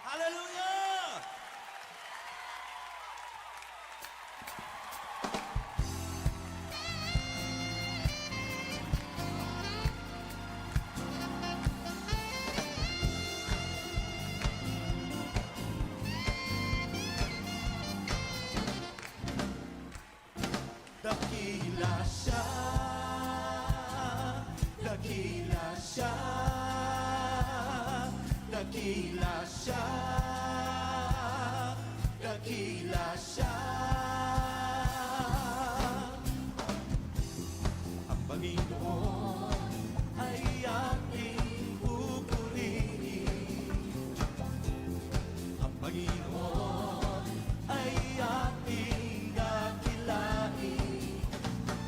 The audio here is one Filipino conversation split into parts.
Hallelujah! Dakila siya, dakila siya, dakila siya, dakila siya. Ang Panginoon ay ating pupurihin. Ang Panginoon ay ating dakilain.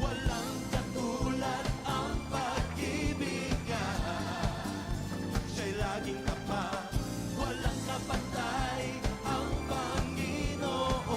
Walang katulad ang pag-ibig niya. Siya'y laging tapat, walang kapantay ang Panginoon.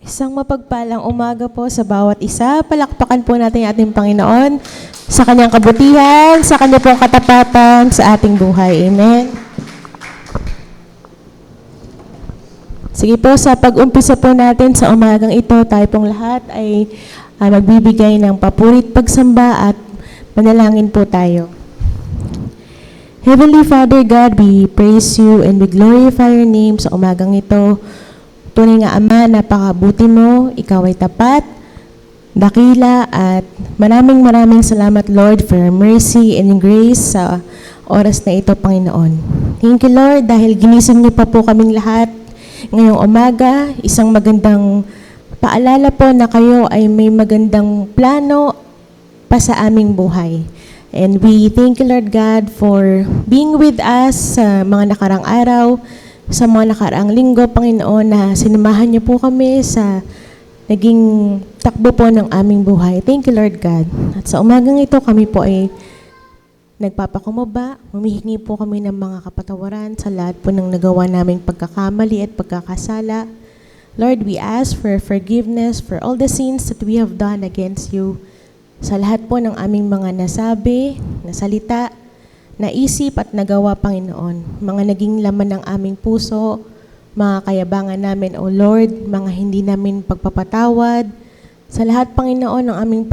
Isang mapagpalang umaga po sa bawat isa. Palakpakan po natin ang ating Panginoon sa kanyang kabutihan, sa kanyang pong katapatan sa ating buhay. Amen. Sige po, sa pag-umpisa po natin sa umagang ito, tayo pong lahat ay magbibigay ng papurit pagsamba at manalangin po tayo. Heavenly Father God, we praise you and we glorify your name sa umagang ito. Tunay nga Ama, napakabuti mo, ikaw ay tapat, dakila, at maraming salamat Lord for your mercy and grace sa oras na ito, Panginoon. Thank you Lord dahil ginising niyo pa po kaming lahat ngayong umaga, isang magandang paalala po na kayo ay may magandang plano pa sa aming buhay. And we thank you Lord God for being with us sa mga nakarang araw, sa mga nakaraang linggo, Panginoon, na sinamahan niyo po kami sa naging takbo po ng aming buhay. Thank you, Lord God. At sa umagang ito, kami po ay nagpapakumbaba. Humihingi po kami ng mga kapatawaran sa lahat po ng nagawa naming pagkakamali at pagkakasala. Lord, we ask for forgiveness for all the sins that we have done against you. Sa lahat po ng aming mga nasabi, nasalita, naisip at nagawa, Panginoon, mga naging laman ng aming puso, mga kayabangan namin, O Lord, mga hindi namin pagpapatawad, sa lahat, Panginoon, ng aming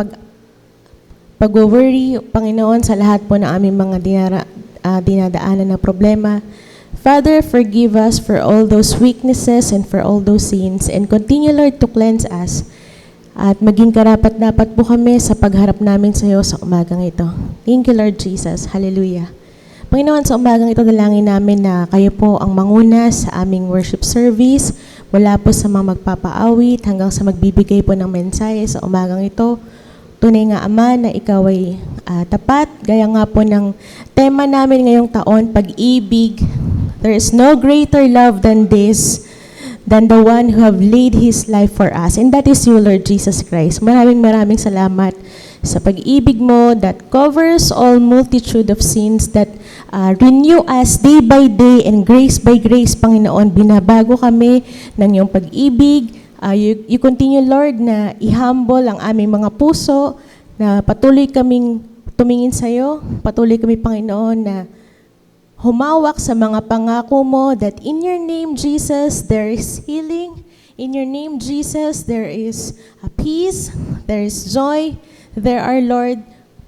pag-worry, Panginoon, sa lahat po ng aming mga dinadaanan na problema. Father, forgive us for all those weaknesses and for all those sins, and continue, Lord, to cleanse us, at maging karapat-dapat po kami sa pagharap namin sa iyo sa umagang ito. Thank you, Lord Jesus. Hallelujah. Panginoon, sa umagang ito, dalangin namin na kayo po ang manguna sa aming worship service, mula po sa mga magpapaawit hanggang sa magbibigay po ng mensahe sa umagang ito. Tunay nga, Ama, na ikaw ay tapat. Gaya nga po ng tema namin ngayong taon, pag-ibig. There is no greater love than this, than the one who have laid His life for us. And that is you, Lord Jesus Christ. Maraming salamat sa pag-ibig mo that covers all multitude of sins, that renew us day by day and grace by grace, Panginoon. Binabago kami ng iyong pag-ibig. You continue, Lord, na i-humble ang aming mga puso, na patuloy kaming tumingin sa iyo, patuloy kami, Panginoon, na humawak sa mga pangako mo, that in your name, Jesus, there is healing. In your name, Jesus, there is a peace, there is joy, there are, Lord,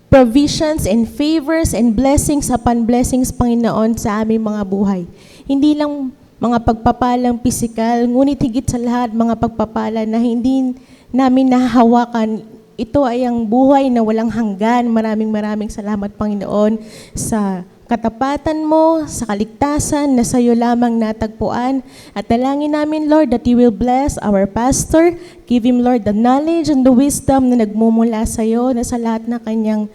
provisions and favors and blessings upon blessings, Panginoon, sa aming mga buhay. Hindi lang mga pagpapalang pisikal, ngunit higit sa lahat, mga pagpapala na hindi namin nahahawakan. Ito ay ang buhay na walang hanggan. Maraming salamat, Panginoon, sa katapatan mo, sa kaligtasan na sa iyo lamang natagpuan. At dalangin namin, Lord, that you will bless our pastor. Give him, Lord, the knowledge and the wisdom na nagmumula sa iyo, na sa lahat na kanyang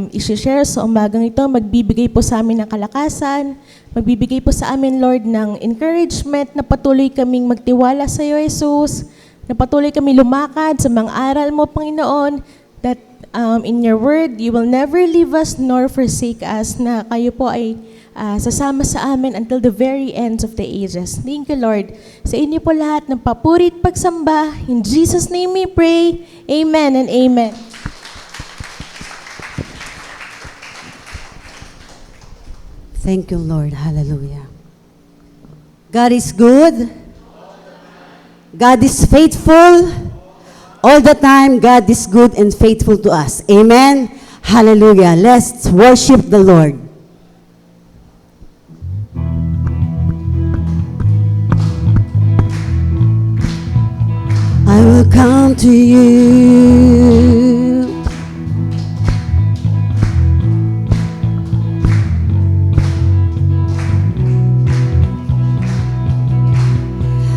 isi-share sa umagang ito. Magbibigay po sa amin ng kalakasan. Magbibigay po sa amin, Lord, ng encouragement na patuloy kaming magtiwala sa iyo, Jesus. Na patuloy kami lumakad sa mga aral mo, Panginoon, that in your word, you will never leave us nor forsake us, na kayo po ay sasama sa amin until the very ends of the ages. Thank you, Lord. Sa inyo po lahat ng papurit pagsamba. In Jesus' name we pray. Amen and amen. Thank you, Lord. Hallelujah. God is good. God is faithful. All the time, God is good and faithful to us. Amen. Hallelujah. Let's worship the Lord. I will come to you.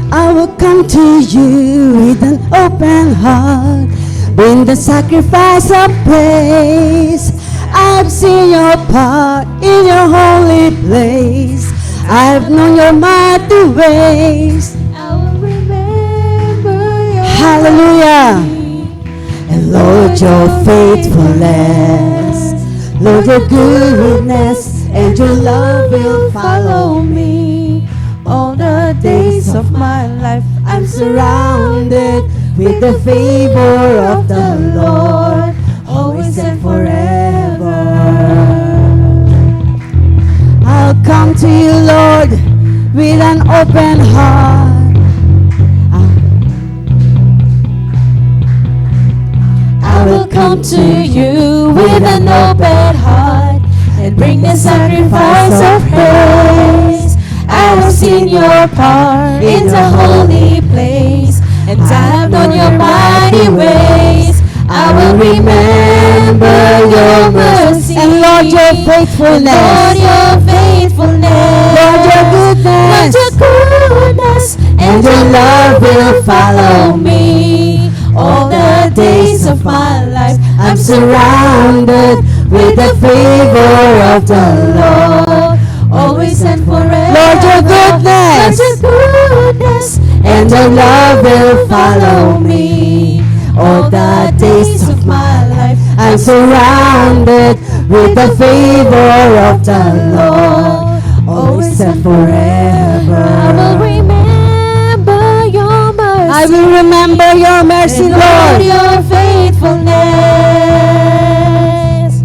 I will come to you with an open heart, bring the sacrifice of praise. I've seen your part in your holy place. I've known your mighty ways. I will remember your Hallelujah. And Lord, your faithfulness, Lord, your goodness, and your love will follow me. All the days of my life, I'm so surrounded with the favor of the Lord, always and forever. I'll come to you, Lord, with an open heart. I will come to you with an open heart and bring the sacrifice of praise. I have seen your power in the holy place, and I have known your mighty ways. I will remember your mercy, And Lord, your faithfulness. Lord, your faithfulness, Lord, your goodness. Lord, your goodness, and your love will follow me all the days of my life. I'm surrounded with the favor of the Lord, always and forever. Lord, your goodness. Lord, your goodness, and your love will follow me all the days of my life. I'm surrounded with the favor of the Lord, always and forever. I will remember your mercy. I will remember your mercy, and Lord. your faithfulness.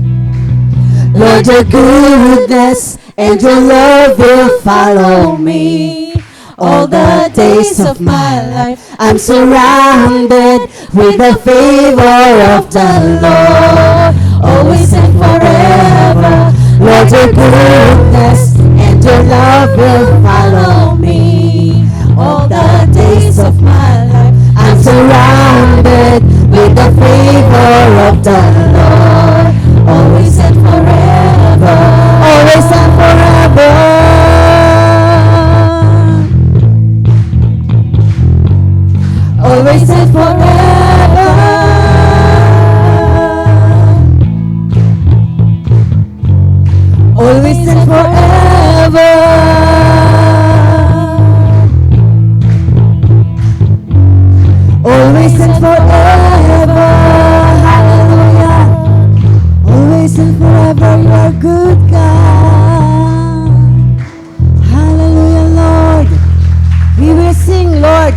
Lord, your goodness and your love will follow me all the days of my life. I'm surrounded with the favor of the Lord, always and forever. Lord, your goodness and your love will follow me all the days of my life. I'm surrounded with the favor of the Lord, always and forever. Always and forever. Always and forever. Always and forever. Always and forever. Hallelujah. Always and forever, you are good, God. Hallelujah, Lord. We will sing, Lord,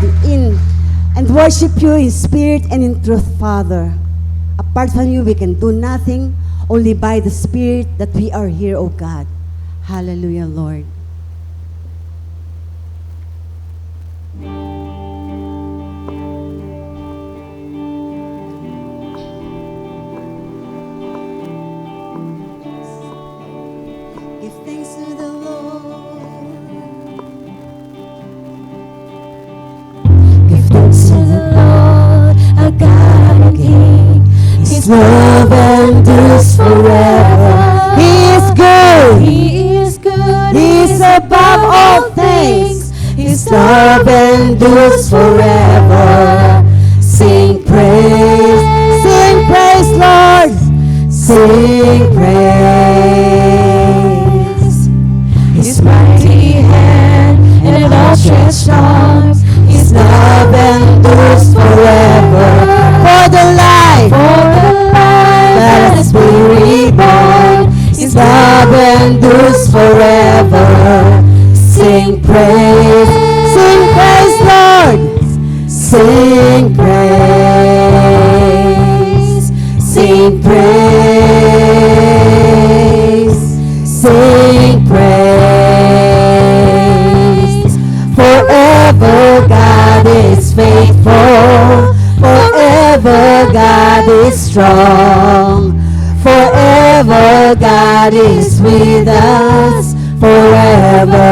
and worship you in spirit and in truth, Father. Apart from you, we can do nothing. Only by the Spirit that we are here, O God. Hallelujah, Lord. Give thanks to the Lord. Give thanks to the Lord, our God and King. His love endures forever. He is good. He is good. He is above all things. His love endures forever. Sing praise, Sing praise, Lord. sing praise. His mighty hand and outstretched arms. His love endures forever. For the life For the life that has been reborn, His love endures forever. Sing praise, Lord. sing praise, sing praise, sing praise. Forever God is faithful, forever God is strong, forever God is with us, forever.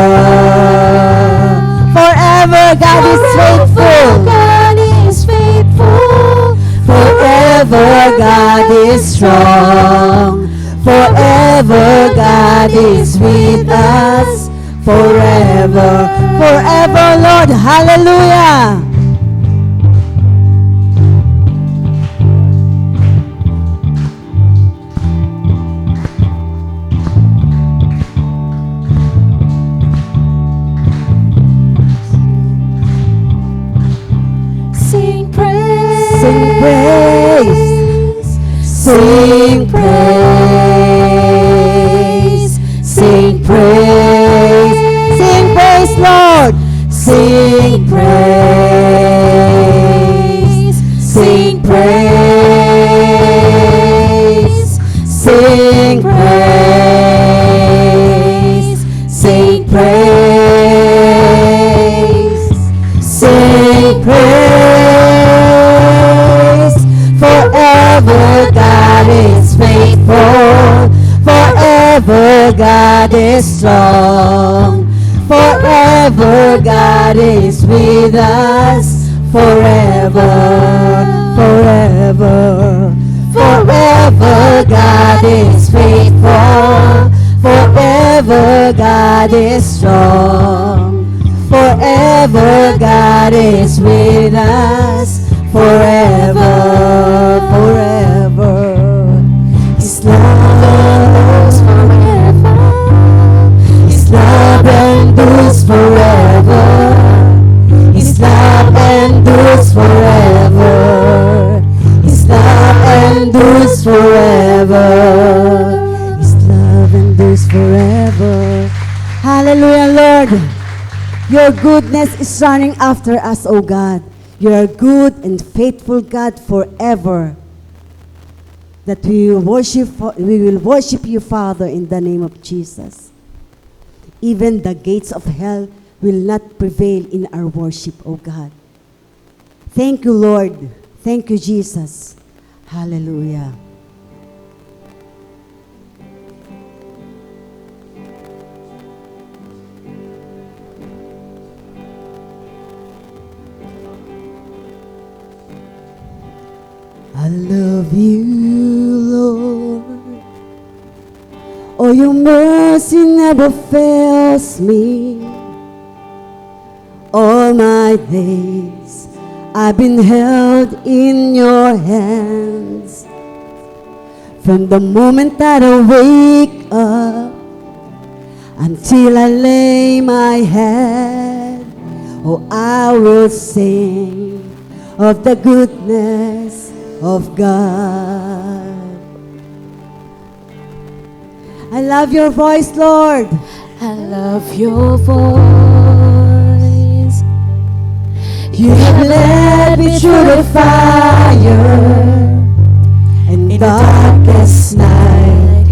Forever God is faithful. God is faithful. Forever God is strong. Forever God is with us. Forever. Forever, Lord. Hallelujah. Sing praise. Sing praise. Sing praise. Sing praise. Sing praise, Lord. Sing praise. sing praise. Forever God is faithful. Forever God is strong. Forever God is with us. Forever, forever. Forever God is faithful. Forever God is strong. Forever God is with us. Forever, forever. His love endures forever. His love endures forever. His love endures forever. His love endures forever. His love endures forever. Hallelujah, Lord. Your goodness is running after us, O God. You are good and faithful God forever. That we will worship you, Father, in the name of Jesus. Even the gates of hell will not prevail in our worship, O God. Thank you, Lord. Thank you, Jesus. Hallelujah. I love you, Lord. Oh, your mercy never fails me. All my days I've been held in your hands. From the moment that I wake up until I lay my head, oh, I will sing of the goodness of God. I love your voice, Lord. I love your voice. You have led me through the fire and darkest night.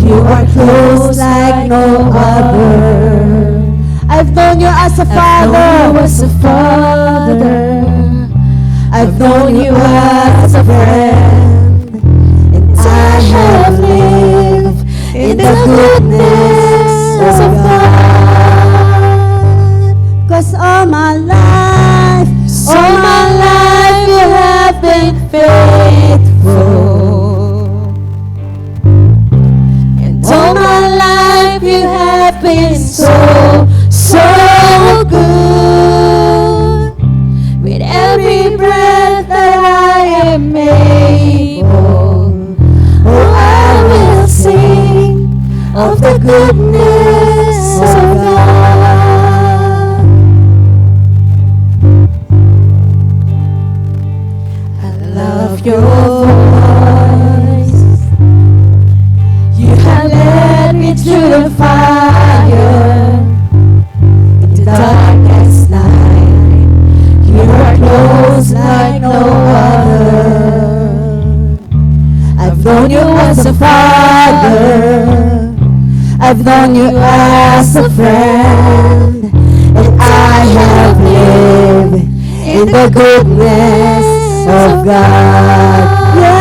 You are close like no other. I've known you as a father. I've known you as a friend, and I have lived in the goodness of God. 'Cause all my life you have been faithful, and all my life you have been so good. With every breath that I am able, oh, I will sing of the goodness of God. I love your voice. You have led me through the fire, in the darkest night. You are close like no other. I've known you as a father. I've known you as a friend, and I have lived in the goodness of God. Yeah.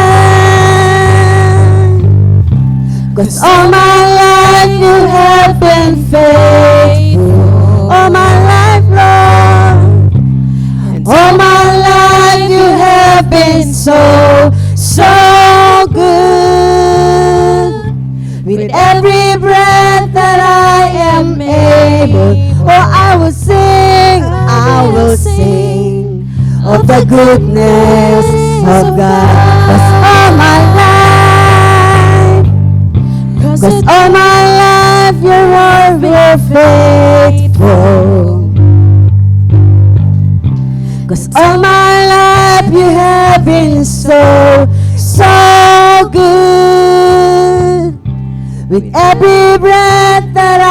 'Cause all my life you have been faithful. All my life, Lord. All my life you have been so good. With every breath that I am able, oh, I will sing of the goodness of God. 'Cause all my life you are faithful. 'Cause all my life you have been so good. With every breath that I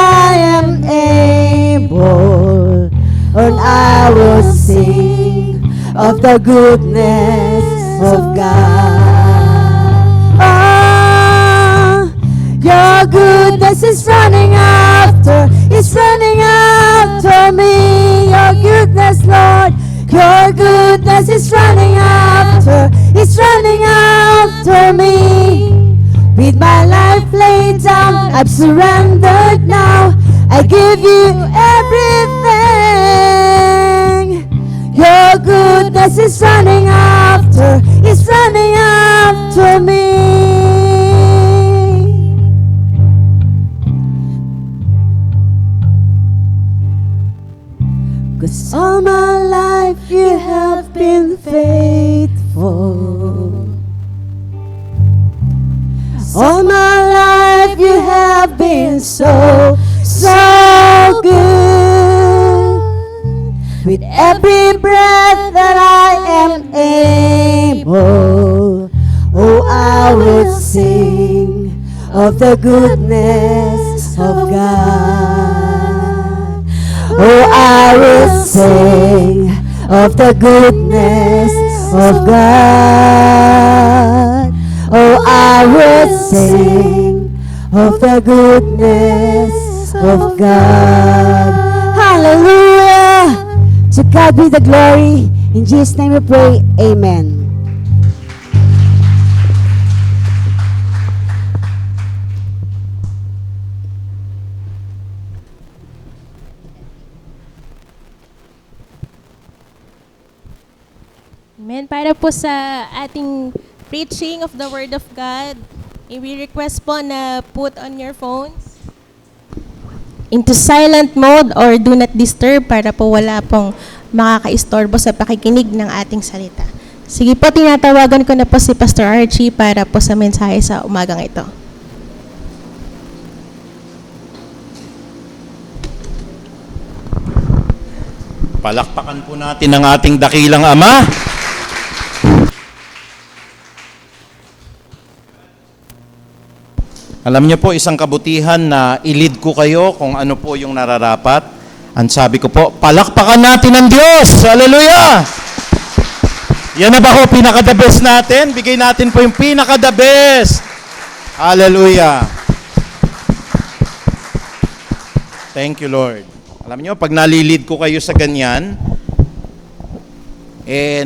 am able, and I will sing of the goodness of God. Oh, your goodness is running after me. Your goodness, Lord, Your goodness is running after me. With my life laid down, I've surrendered now. I give you everything. Your goodness is running after me. Cause all my life you have been faithful. All my life you have been so good. With every breath that I am able, oh, I will sing of the goodness of God. Oh, I will sing of the goodness of God. Oh, I will sing of the goodness of God. Hallelujah! To God be the glory. In Jesus' name we pray. Amen. Amen. Para po sa ating preaching of the Word of God, we request po na put on your phones into silent mode or do not disturb para po wala pong makakaistorbo sa pakikinig ng ating salita. Sige po, tinatawagan ko na po si Pastor Archie para po sa mensahe sa umagang ito. Palakpakan po natin ang ating dakilang Ama. Alam niyo po, isang kabutihan na i-lead ko kayo kung ano po yung nararapat. Ang sabi ko po, palakpakan natin ang Diyos! Hallelujah! Yan na ba ho, pinaka-the best natin? Bigay natin po yung pinaka-the best! Hallelujah! Thank you, Lord. Alam niyo, pag nalilid ko kayo sa ganyan,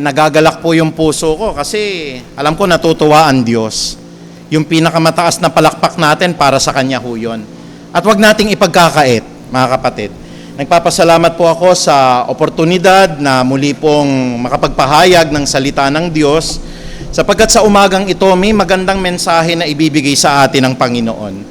nagagalak po yung puso ko kasi alam ko natutuwa ang Diyos. Yung pinakamataas na palakpak natin para sa Kanya ho yun. At wag nating ipagkakait, mga kapatid. Nagpapasalamat po ako sa oportunidad na muli pong makapagpahayag ng salita ng Diyos sapagkat sa umagang ito may magandang mensahe na ibibigay sa atin ng Panginoon.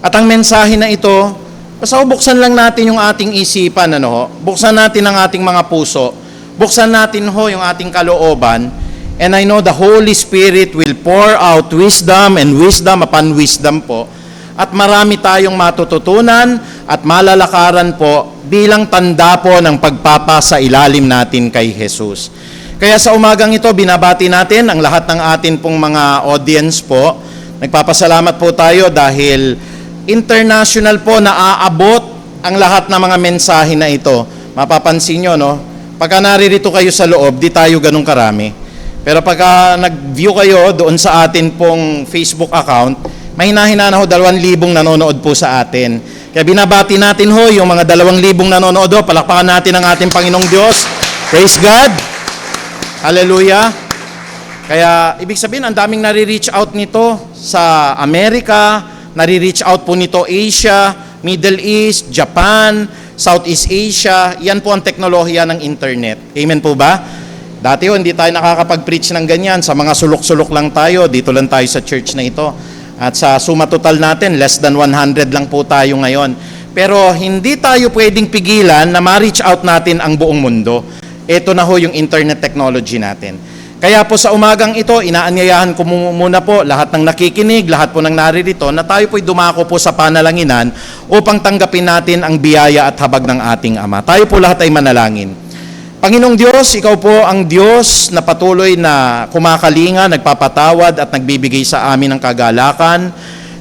At ang mensahe na ito, basta buksan lang natin yung ating isipan, buksan natin ang ating mga puso, buksan natin ho yung ating kalooban. And I know the Holy Spirit will pour out wisdom and wisdom upon wisdom po. At marami tayong matututunan at malalakaran po bilang tanda po ng pagpapasa ilalim natin kay Jesus. Kaya sa umagang ito, binabati natin ang lahat ng atin pong mga audience po. Nagpapasalamat po tayo dahil international po na aabot ang lahat ng mga mensahe na ito. Mapapansin nyo, pagka naririto kayo sa loob, di tayo ganun karami. Pero pagka nag-view kayo doon sa atin pong Facebook account, may hinahina na ho 2,000 nanonood po sa atin. Kaya binabati natin ho yung mga 2,000 nanonood ho. Palakpakan natin ang ating Panginoong Diyos. Praise God! Hallelujah! Kaya ibig sabihin, ang daming nare-reach out nito sa Amerika, nare-reach out po nito Asia, Middle East, Japan, Southeast Asia. Yan po ang teknolohiya ng internet. Amen po ba? Dati hindi tayo nakakapag-preach ng ganyan. Sa mga sulok-sulok lang tayo. Dito lang tayo sa church na ito. At sa suma total natin, less than 100 lang po tayo ngayon. Pero hindi tayo pwedeng pigilan na ma-reach out natin ang buong mundo. Ito na ho yung internet technology natin. Kaya po sa umagang ito, inaanyayahan ko muna po lahat ng nakikinig, lahat po ng naririto, na tayo po'y dumako po sa panalanginan upang tanggapin natin ang biyaya at habag ng ating Ama. Tayo po lahat ay manalangin. Panginoong Diyos, Ikaw po ang Diyos na patuloy na kumakalinga, nagpapatawad at nagbibigay sa amin ng kagalakan.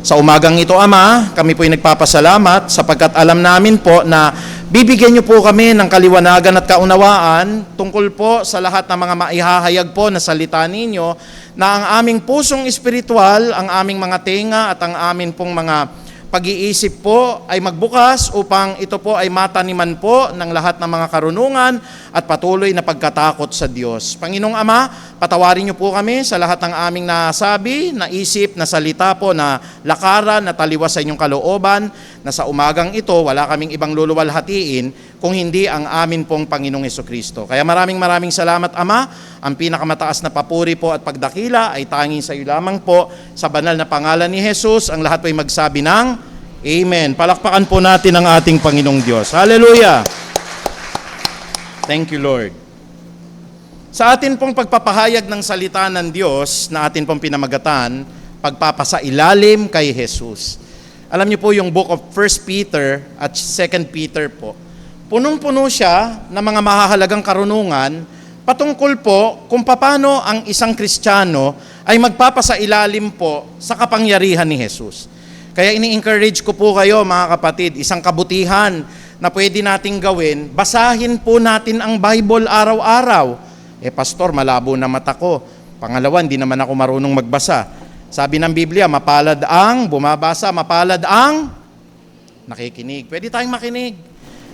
Sa umagang ito, Ama, kami po'y nagpapasalamat sapagkat alam namin po na bibigyan niyo po kami ng kaliwanagan at kaunawaan tungkol po sa lahat ng mga maihahayag po na salita ninyo na ang aming pusong espiritual, ang aming mga tenga at ang aming pong mga pag-iisip po ay magbukas upang ito po ay mataniman po ng lahat ng mga karunungan at patuloy na pagkatakot sa Diyos. Panginoong Ama, patawarin niyo po kami sa lahat ng aming nasabi, naisip, na salita po na lakaran, na taliwas sa inyong kalooban, na sa umagang ito wala kaming ibang luluwalhatiin kung hindi ang amin pong Panginoong Hesukristo. Kaya maraming salamat, Ama. Ang pinakamataas na papuri po at pagdakila ay tanging sa iyo lamang po, sa banal na pangalan ni Jesus. Ang lahat po ay magsabi ng Amen. Palakpakan po natin ang ating Panginoong Diyos. Hallelujah! Thank you, Lord. Sa atin pong pagpapahayag ng salita ng Diyos na atin pong pinamagatan, pagpapasailalim kay Jesus. Alam niyo po yung book of 1 Peter at 2 Peter po. Punong-puno siya ng mga mahahalagang karunungan patungkol po kung paano ang isang Kristiyano ay magpapasailalim po sa kapangyarihan ni Jesus. Kaya ini-encourage ko po kayo mga kapatid, isang kabutihan na pwede nating gawin, basahin po natin ang Bible araw-araw. Pastor, malabo na mata ko. Pangalawa, hindi naman ako marunong magbasa. Sabi ng Biblia, mapalad ang bumabasa, mapalad ang nakikinig. Pwede tayong makinig.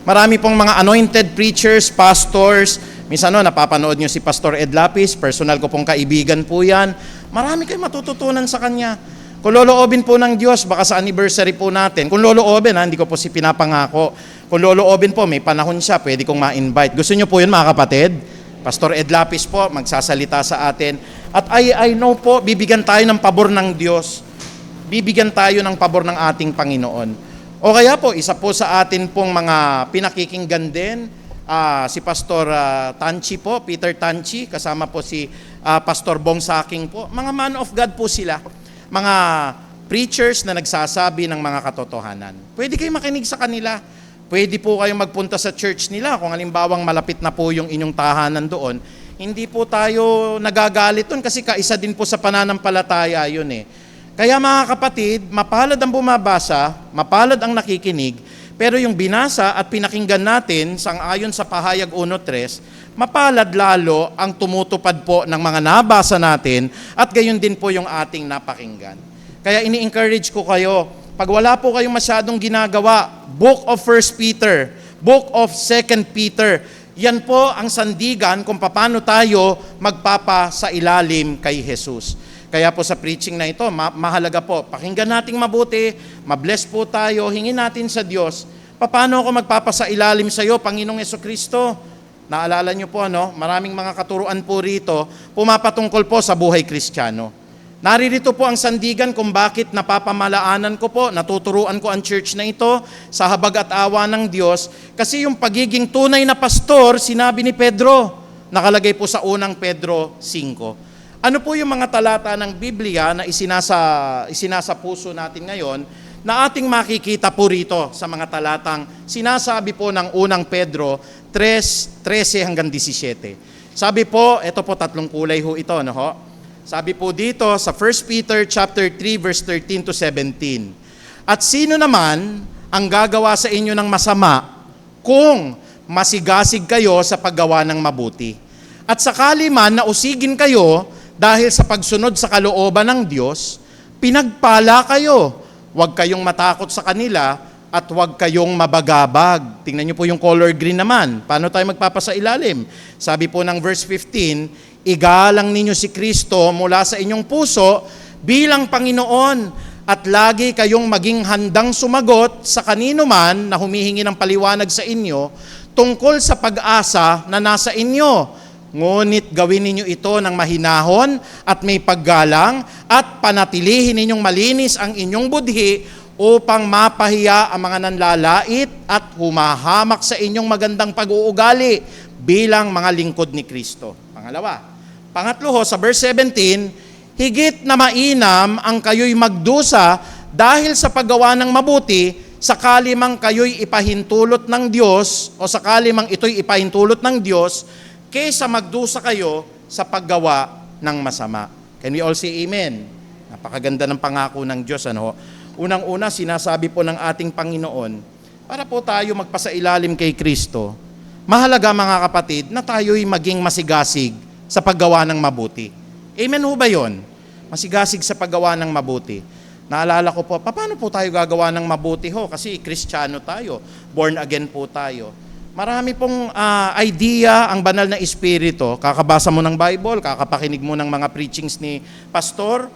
Marami pong mga anointed preachers, pastors. Minsan napapanood nyo si Pastor Ed Lapis, personal ko pong kaibigan po yan. Marami kayong matututunan sa kanya. Kung loloobin po ng Diyos, baka sa anniversary po natin. Kung loloobin, hindi ko po si pinapangako. Kung loloobin po, may panahon siya, pwede kong ma-invite. Gusto nyo po yun mga kapatid? Pastor Ed Lapis po, magsasalita sa atin. At I know po, bibigyan tayo ng pabor ng Diyos. Bibigyan tayo ng pabor ng ating Panginoon. O kaya po, isa po sa atin pong mga pinakikinggan din, si Pastor Tanchi po, Peter Tanchi, kasama po si Pastor Bong Saking po. Mga man of God po sila. Mga preachers na nagsasabi ng mga katotohanan. Pwede kayo makinig sa kanila. Pwede po kayong magpunta sa church nila kung halimbawang malapit na po yung inyong tahanan doon. Hindi po tayo nagagalit doon kasi kaisa din po sa pananampalataya yun eh. Kaya mga kapatid, mapalad ang bumabasa, mapalad ang nakikinig, pero yung binasa at pinakinggan natin sang-ayon sa pahayag 1:3, mapalad lalo ang tumutupad po ng mga nabasa natin at gayon din po yung ating napakinggan. Kaya ini-encourage ko kayo, pag wala po kayong masyadong ginagawa, Book of 1 Peter, Book of 2 Peter, yan po ang sandigan kung paano tayo magpapasailalim kay Jesus. Kaya po sa preaching na ito, mahalaga po, pakinggan nating mabuti, mabless po tayo, hingin natin sa Diyos, paano ako magpapasailalim sa iyo, Panginoong Hesukristo? Naalala niyo po, maraming mga katuruan po rito, pumapatungkol po sa buhay Kristiyano. Naririto po ang sandigan kung bakit napapamalaanan ko po, natuturuan ko ang church na ito sa habag at awa ng Diyos, kasi yung pagiging tunay na pastor, sinabi ni Pedro, nakalagay po sa unang Pedro 5. Ano po yung mga talata ng Biblia na isinasa puso natin ngayon na ating makikita po rito sa mga talatang sinasabi po ng unang Pedro 3:13 hanggang 17. Sabi po, ito po tatlong kulay ho ito, ho? Sabi po dito sa 1 Peter chapter 3 verse 13 to 17. At sino naman ang gagawa sa inyo ng masama kung masigasig kayo sa paggawa ng mabuti? At sakali man na usigin kayo dahil sa pagsunod sa kalooban ng Diyos, pinagpala kayo. Huwag kayong matakot sa kanila at huwag kayong mabagabag. Tingnan niyo po yung color green naman. Paano tayo magpapasailalim? Sabi po ng verse 15, igalang ninyo si Kristo mula sa inyong puso bilang Panginoon at lagi kayong maging handang sumagot sa kanino man na humihingi ng paliwanag sa inyo tungkol sa pag-asa na nasa inyo. Ngunit gawin ninyo ito ng mahinahon at may paggalang at panatilihin ninyong malinis ang inyong budhi upang mapahiya ang mga nanlalait at humahamak sa inyong magandang pag-uugali bilang mga lingkod ni Kristo. Pangatlo sa verse 17, higit na mainam ang kayo'y magdusa dahil sa paggawa ng mabuti, sakali mang kayo'y ipahintulot ng Diyos o sakali mang ito'y ipahintulot ng Diyos, kaysa magdusa kayo sa paggawa ng masama. Can we all say amen? Napakaganda ng pangako ng Diyos. Unang-una, sinasabi po ng ating Panginoon, para po tayo magpasailalim kay Kristo, mahalaga mga kapatid na tayo'y maging masigasig sa paggawa ng mabuti. Amen ho ba yun? Masigasig sa paggawa ng mabuti. Naalala ko po, paano po tayo gagawa ng mabuti ho? Kasi Kristiyano tayo, born again po tayo. Marami pong idea ang banal na Espiritu. Kakabasa mo ng Bible, kakapakinig mo ng mga preachings ni pastor,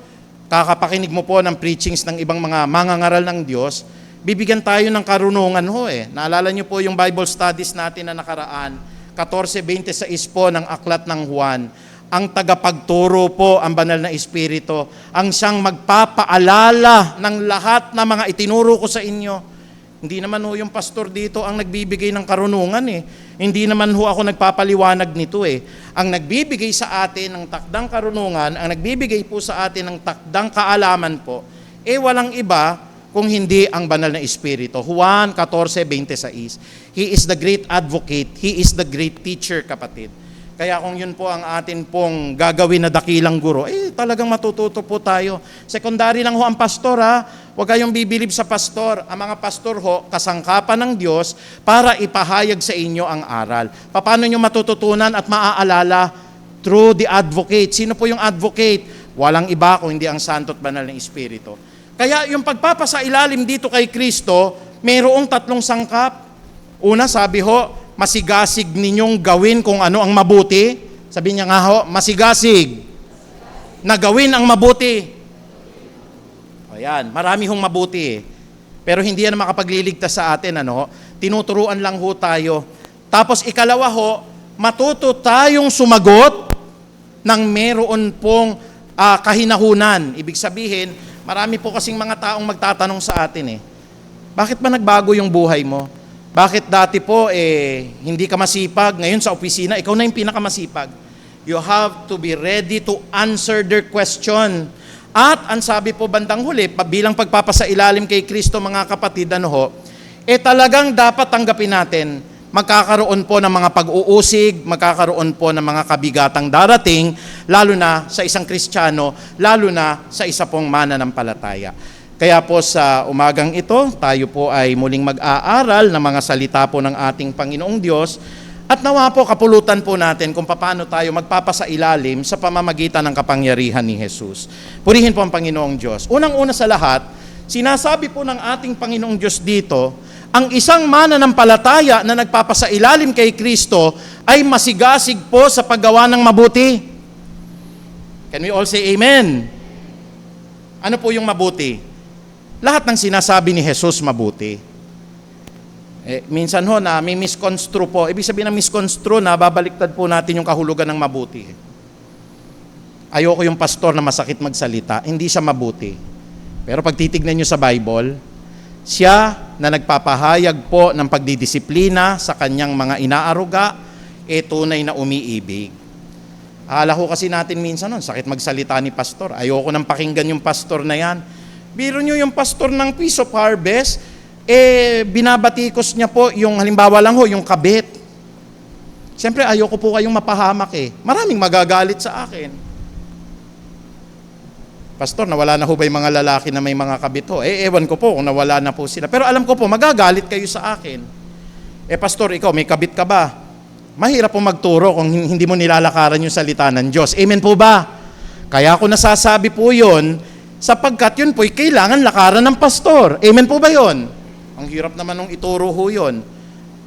kakapakinig mo po ng preachings ng ibang mga mangangaral ng Diyos, bibigyan tayo ng karunungan ho eh. Naalala niyo po yung Bible studies natin na nakaraan, 14:26 po ng aklat ng Juan. Ang tagapagturo po, ang banal na Espiritu, ang siyang magpapaalala ng lahat na mga itinuro ko sa inyo. Hindi naman ho yung pastor dito ang nagbibigay ng karunungan eh. Hindi naman ho ako nagpapaliwanag nito eh. Ang nagbibigay sa atin ng takdang karunungan, ang nagbibigay po sa atin ng takdang kaalaman po, walang iba kung hindi ang banal na Espiritu. Juan 14:26. He is the great advocate. He is the great teacher, kapatid. Kaya kung yun po ang atin pong gagawin na dakilang guro, talagang matututo po tayo. Secondary lang ho ang pastor ha. Huwag kayong bibilib sa pastor. Ang mga pastor ho, kasangkapan ng Diyos para ipahayag sa inyo ang aral. Paano nyo matututunan at maaalala? Through the advocate. Sino po yung advocate? Walang iba kung hindi ang santo at banal ng Espiritu. Kaya yung pagpapasailalim dito kay Kristo, mayroong 3 sangkap. Una, sabi ho, masigasig ninyong gawin kung ano ang mabuti. Sabi niya nga ho, masigasig na gawin ang mabuti. Ayan, marami hong mabuti eh. Pero hindi yan makapagliligtas sa atin, ano? Tinuturuan lang ho tayo. Tapos ikalawa ho, matuto tayong sumagot ng meron pong kahinahunan. Ibig sabihin, marami po kasing mga taong magtatanong sa atin eh, bakit ba nagbago yung buhay mo? Bakit dati po hindi ka masipag, ngayon sa opisina, ikaw na yung pinakamasipag. You have to be ready to answer their question. At ang sabi po bandang huli, bilang pagpapasailalim kay Kristo mga kapatid, talagang dapat tanggapin natin, magkakaroon po ng mga pag-uusig, magkakaroon po ng mga kabigatang darating, lalo na sa isang Kristiyano, lalo na sa isa pong mananampalataya. Kaya po sa umagang ito, tayo po ay muling mag-aaral ng mga salita po ng ating Panginoong Diyos at nawa po kapulutan po natin kung paano tayo magpapasailalim sa pamamagitan ng kapangyarihan ni Jesus. Purihin po ang Panginoong Diyos. Unang-una sa lahat, sinasabi po ng ating Panginoong Diyos dito, ang isang mananampalataya na nagpapasailalim kay Kristo ay masigasig po sa paggawa ng mabuti. Can we all say amen? Ano po yung mabuti? Lahat ng sinasabi ni Jesus mabuti. Minsan ho na may misconstrue po. Ibig sabihin ng misconstrue na babaliktad po natin yung kahulugan ng mabuti. Ayoko yung pastor na masakit magsalita. Hindi siya mabuti. Pero pag titignan nyo sa Bible, siya na nagpapahayag po ng pagdidisiplina sa kanyang mga inaaruga, tunay na umiibig. Akala ko kasi natin minsan sakit magsalita ni pastor. Ayoko nang pakinggan yung pastor na yan. Biro nyo yung pastor ng Peace of Harvest, binabatikos niya po yung halimbawa lang ho, yung kabit. Siyempre, ayoko po kayong mapahamak eh. Maraming magagalit sa akin. Pastor, nawala na ho ba yung mga lalaki na may mga kabit ho? Ewan ko po kung nawala na po sila. Pero alam ko po, magagalit kayo sa akin. Pastor, ikaw, may kabit ka ba? Mahirap po magturo kung hindi mo nilalakaran yung salita ng Diyos. Amen po ba? Kaya ako nasasabi po yun, sapagkat yun po'y kailangan lakaran ng pastor. Amen po ba yun? Ang hirap naman nung ituro ho yun.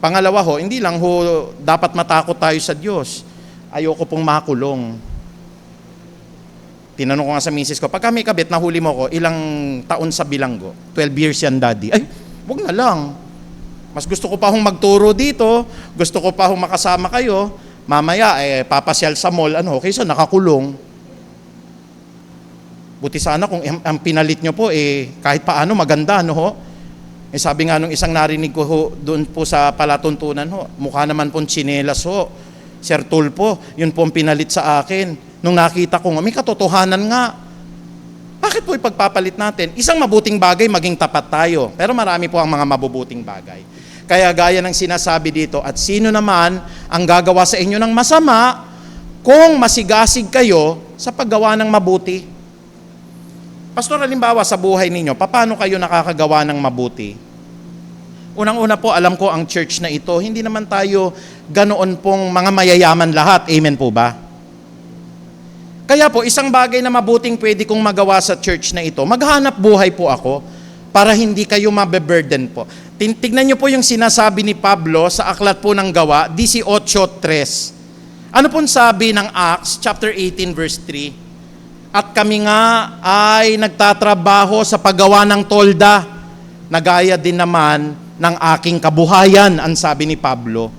Pangalawa ho, hindi lang ho dapat matakot tayo sa Diyos. Ayoko pong makulong. Tinanong ko nga sa misis ko, pagka may kabit, nahuli mo ko, ilang taon sa bilanggo? 12 years yan, daddy. Ay, wag na lang. Mas gusto ko pa hong magturo dito, gusto ko pa hong makasama kayo, mamaya, papasyal sa mall, kaysa nakakulong. Buti sana kung ang pinalit nyo po, kahit paano maganda, sabi nga nung isang narinig ko doon po sa palatuntunan, mukha naman pong tsinelas Sir Tulpo, yun po ang pinalit sa akin. Nung nakita ko nga, may katotohanan nga. Bakit po ipagpapalit natin? Isang mabuting bagay, maging tapat tayo. Pero marami po ang mga mabubuting bagay. Kaya gaya ng sinasabi dito, at sino naman ang gagawa sa inyo ng masama kung masigasig kayo sa paggawa ng mabuti? Pastor, halimbawa sa buhay ninyo, paano kayo nakakagawa ng mabuti? Unang-una po, alam ko ang church na ito, hindi naman tayo ganoon pong mga mayayaman lahat. Amen po ba? Kaya po, isang bagay na mabuting pwede kong magawa sa church na ito, maghanap buhay po ako para hindi kayo mabe-burden po. Tignan niyo po yung sinasabi ni Pablo sa aklat po ng Gawa, 18:3. Ano pong sabi ng Acts chapter 18 verse 3? At kami nga ay nagtatrabaho sa paggawa ng tolda, na gaya din naman ng aking kabuhayan, ang sabi ni Pablo.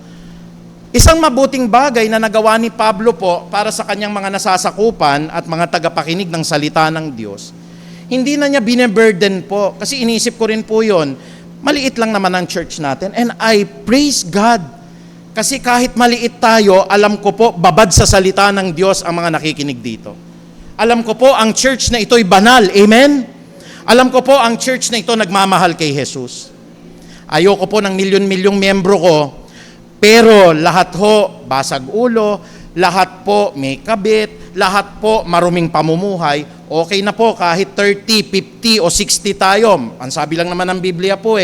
Isang mabuting bagay na nagawa ni Pablo po para sa kanyang mga nasasakupan at mga tagapakinig ng salita ng Diyos, hindi na niya bine-burden po. Kasi inisip ko rin po yun, maliit lang naman ang church natin. And I praise God. Kasi kahit maliit tayo, alam ko po, babad sa salita ng Diyos ang mga nakikinig dito. Alam ko po, ang church na ito'y banal. Amen? Alam ko po, ang church na ito nagmamahal kay Jesus. Ayoko po ng milyon-milyong membro ko, pero lahat ho, basag ulo, lahat po may kabit, lahat po maruming pamumuhay, okay na po kahit 30, 50 o 60 tayo. Ang sabi lang naman ng Biblia po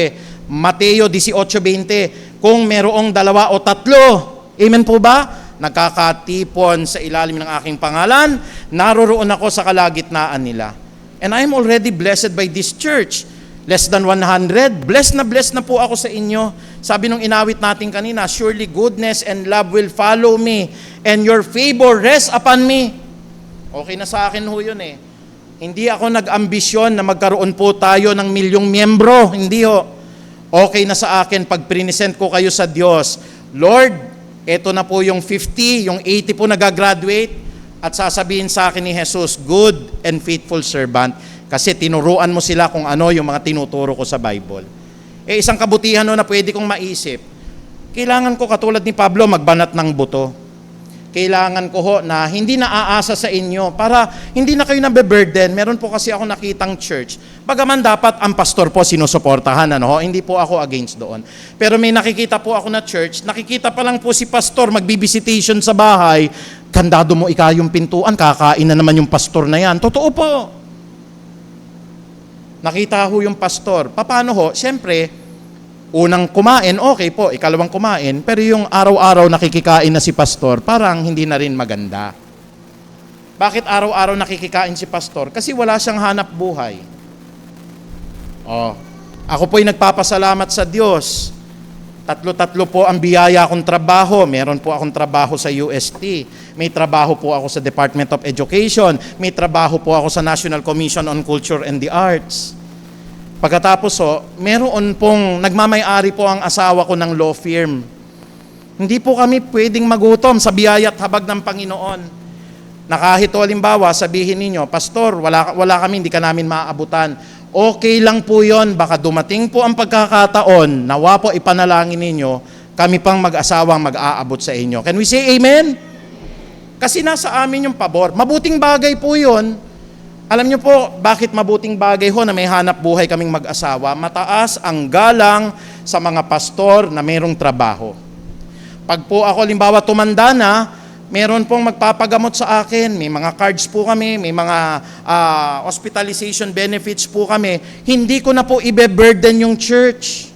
Mateo 18:20, kung merong 2 o 3, amen po ba? Nagkakatipon sa ilalim ng aking pangalan, naroroon ako sa kalagitnaan nila. And I am already blessed by this church. Less than 100. Blessed na po ako sa inyo. Sabi nung inawit natin kanina, surely goodness and love will follow me, and your favor rests upon me. Okay na sa akin ho yun Hindi ako nag-ambisyon na magkaroon po tayo ng milyong miyembro. Hindi ho. Okay na sa akin pag prinisent ko kayo sa Diyos. Lord, eto na po yung 50, yung 80 po nagagraduate, at sasabihin sa akin ni Jesus, good and faithful servant. Kasi tinuruan mo sila kung ano yung mga tinuturo ko sa Bible. Isang kabutihan na pwede kong maisip, kailangan ko katulad ni Pablo magbanat ng buto. Kailangan ko ho na hindi naaasa sa inyo para hindi na kayo nabe-burden. Meron po kasi ako nakitang church. Bagaman dapat ang pastor po sinusuportahan, hindi po ako against doon. Pero may nakikita po ako na church, nakikita pa lang po si pastor magbibisitation sa bahay, kandado mo yung pintuan, kakain na naman yung pastor na yan. Totoo po. Nakita ho yung pastor. Paano ho? Siyempre, unang kumain, okay po. Ikalawang kumain, pero yung araw-araw nakikikain na si pastor, parang hindi na rin maganda. Bakit araw-araw nakikikain si pastor? Kasi wala siyang hanap buhay. Ako po'y nagpapasalamat sa Diyos. Tatlo-tatlo po ang biyaya akong trabaho. Meron po akong trabaho sa UST. May trabaho po ako sa Department of Education. May trabaho po ako sa National Commission on Culture and the Arts. Pagkatapos meron pong nagmamay-ari po ang asawa ko ng law firm. Hindi po kami pwedeng magutom sa biyaya at habag ng Panginoon. Na kahit halimbawa sabihin ninyo, Pastor, wala kami, hindi ka namin maaabutan. Okay lang po yon, baka dumating po ang pagkakataon, nawa po ipanalangin ninyo, kami pang mag-asawang mag-aabot sa inyo. Can we say amen? Kasi nasa amin yung pabor. Mabuting bagay po yon. Alam niyo po, bakit mabuting bagay ho na may hanap buhay kaming mag-asawa? Mataas ang galang sa mga pastor na mayroong trabaho. Pag po ako, limbawa, tumanda na, meron pong magpapagamot sa akin, may mga cards po kami, may mga hospitalization benefits po kami. Hindi ko na po ibe-burden yung church.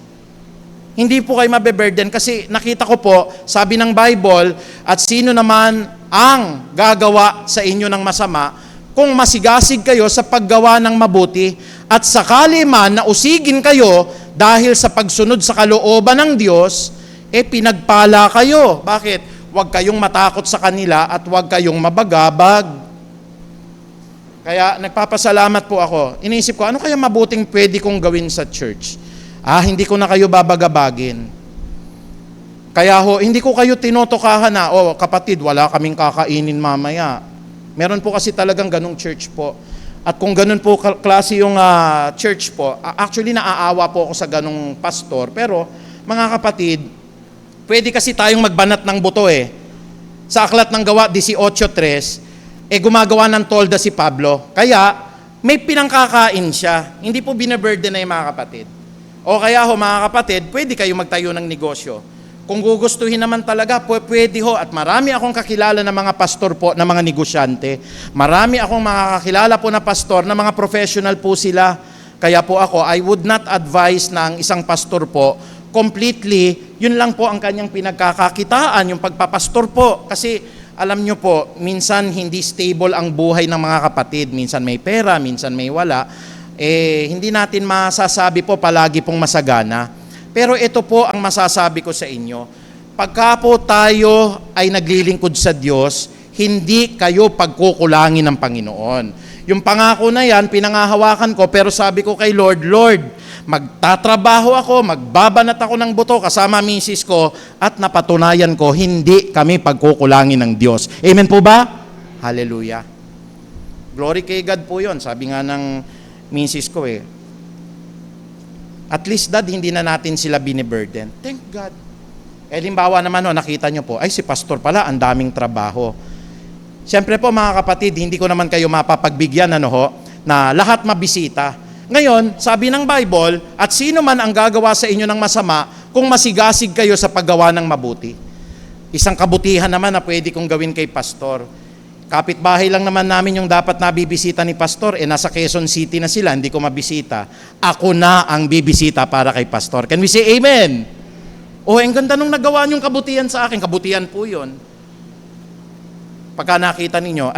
Hindi po kayo mabe-burden kasi nakita ko po, sabi ng Bible, at sino naman ang gagawa sa inyo ng masama kung masigasig kayo sa paggawa ng mabuti at sakali man na usigin kayo dahil sa pagsunod sa kalooban ng Diyos, pinagpala kayo. Bakit? Huwag kayong matakot sa kanila at huwag kayong mabagabag. Kaya nagpapasalamat po ako. Iniisip ko, ano kaya mabuting pwede kong gawin sa church? Hindi ko na kayo babagabagin. Kaya hindi ko kayo tinutukahan na, kapatid, wala kaming kakainin mamaya. Meron po kasi talagang ganung church po. At kung ganun po klase yung church po, actually naaawa po ako sa ganung pastor. Pero mga kapatid, pwede kasi tayong magbanat ng buto Sa aklat ng Gawa 18:3, gumagawa ng tolda si Pablo. Kaya, may pinangkakain siya. Hindi po binaburden na yung mga kapatid. O kaya mga kapatid, pwede kayo magtayo ng negosyo. Kung gugustuhin naman talaga, pwede ho. At marami akong kakilala na mga pastor po, na mga negosyante. Marami akong makakakilala po na pastor, na mga professional po sila. Kaya po ako, I would not advise na ang isang pastor po, completely, yun lang po ang kanyang pinagkakakitaan, yung pagpapastor po. Kasi alam nyo po, minsan hindi stable ang buhay ng mga kapatid. Minsan may pera, minsan may wala. Hindi natin masasabi po palagi pong masagana. Pero ito po ang masasabi ko sa inyo. Pagka po tayo ay naglilingkod sa Diyos, hindi kayo pagkukulangin ng Panginoon. Yung pangako na yan, pinangahawakan ko, pero sabi ko kay Lord, Lord, magtatrabaho ako, magbabanat ako ng buto kasama misis ko, at napatunayan ko, hindi kami pagkukulangin ng Diyos. Amen po ba? Hallelujah. Glory kay God po yun. Sabi nga ng misis ko at least dad, hindi na natin sila biniburden. Thank God. Limbawa naman nakita nyo po, ay si pastor pala, ang daming trabaho. Siyempre po mga kapatid, hindi ko naman kayo mapapagbigyan na lahat mabisita. Ngayon, sabi ng Bible, at sino man ang gagawa sa inyo ng masama kung masigasig kayo sa paggawa ng mabuti. Isang kabutihan naman na pwede kong gawin kay pastor. Kapitbahay lang naman namin yung dapat nabibisita ni pastor, nasa Quezon City na sila, hindi ko mabisita. Ako na ang bibisita para kay pastor. Can we say amen? Ang ganda nung nagawa niyong kabutihan sa akin. Kabutihan po yun. Pagka nakita ninyo,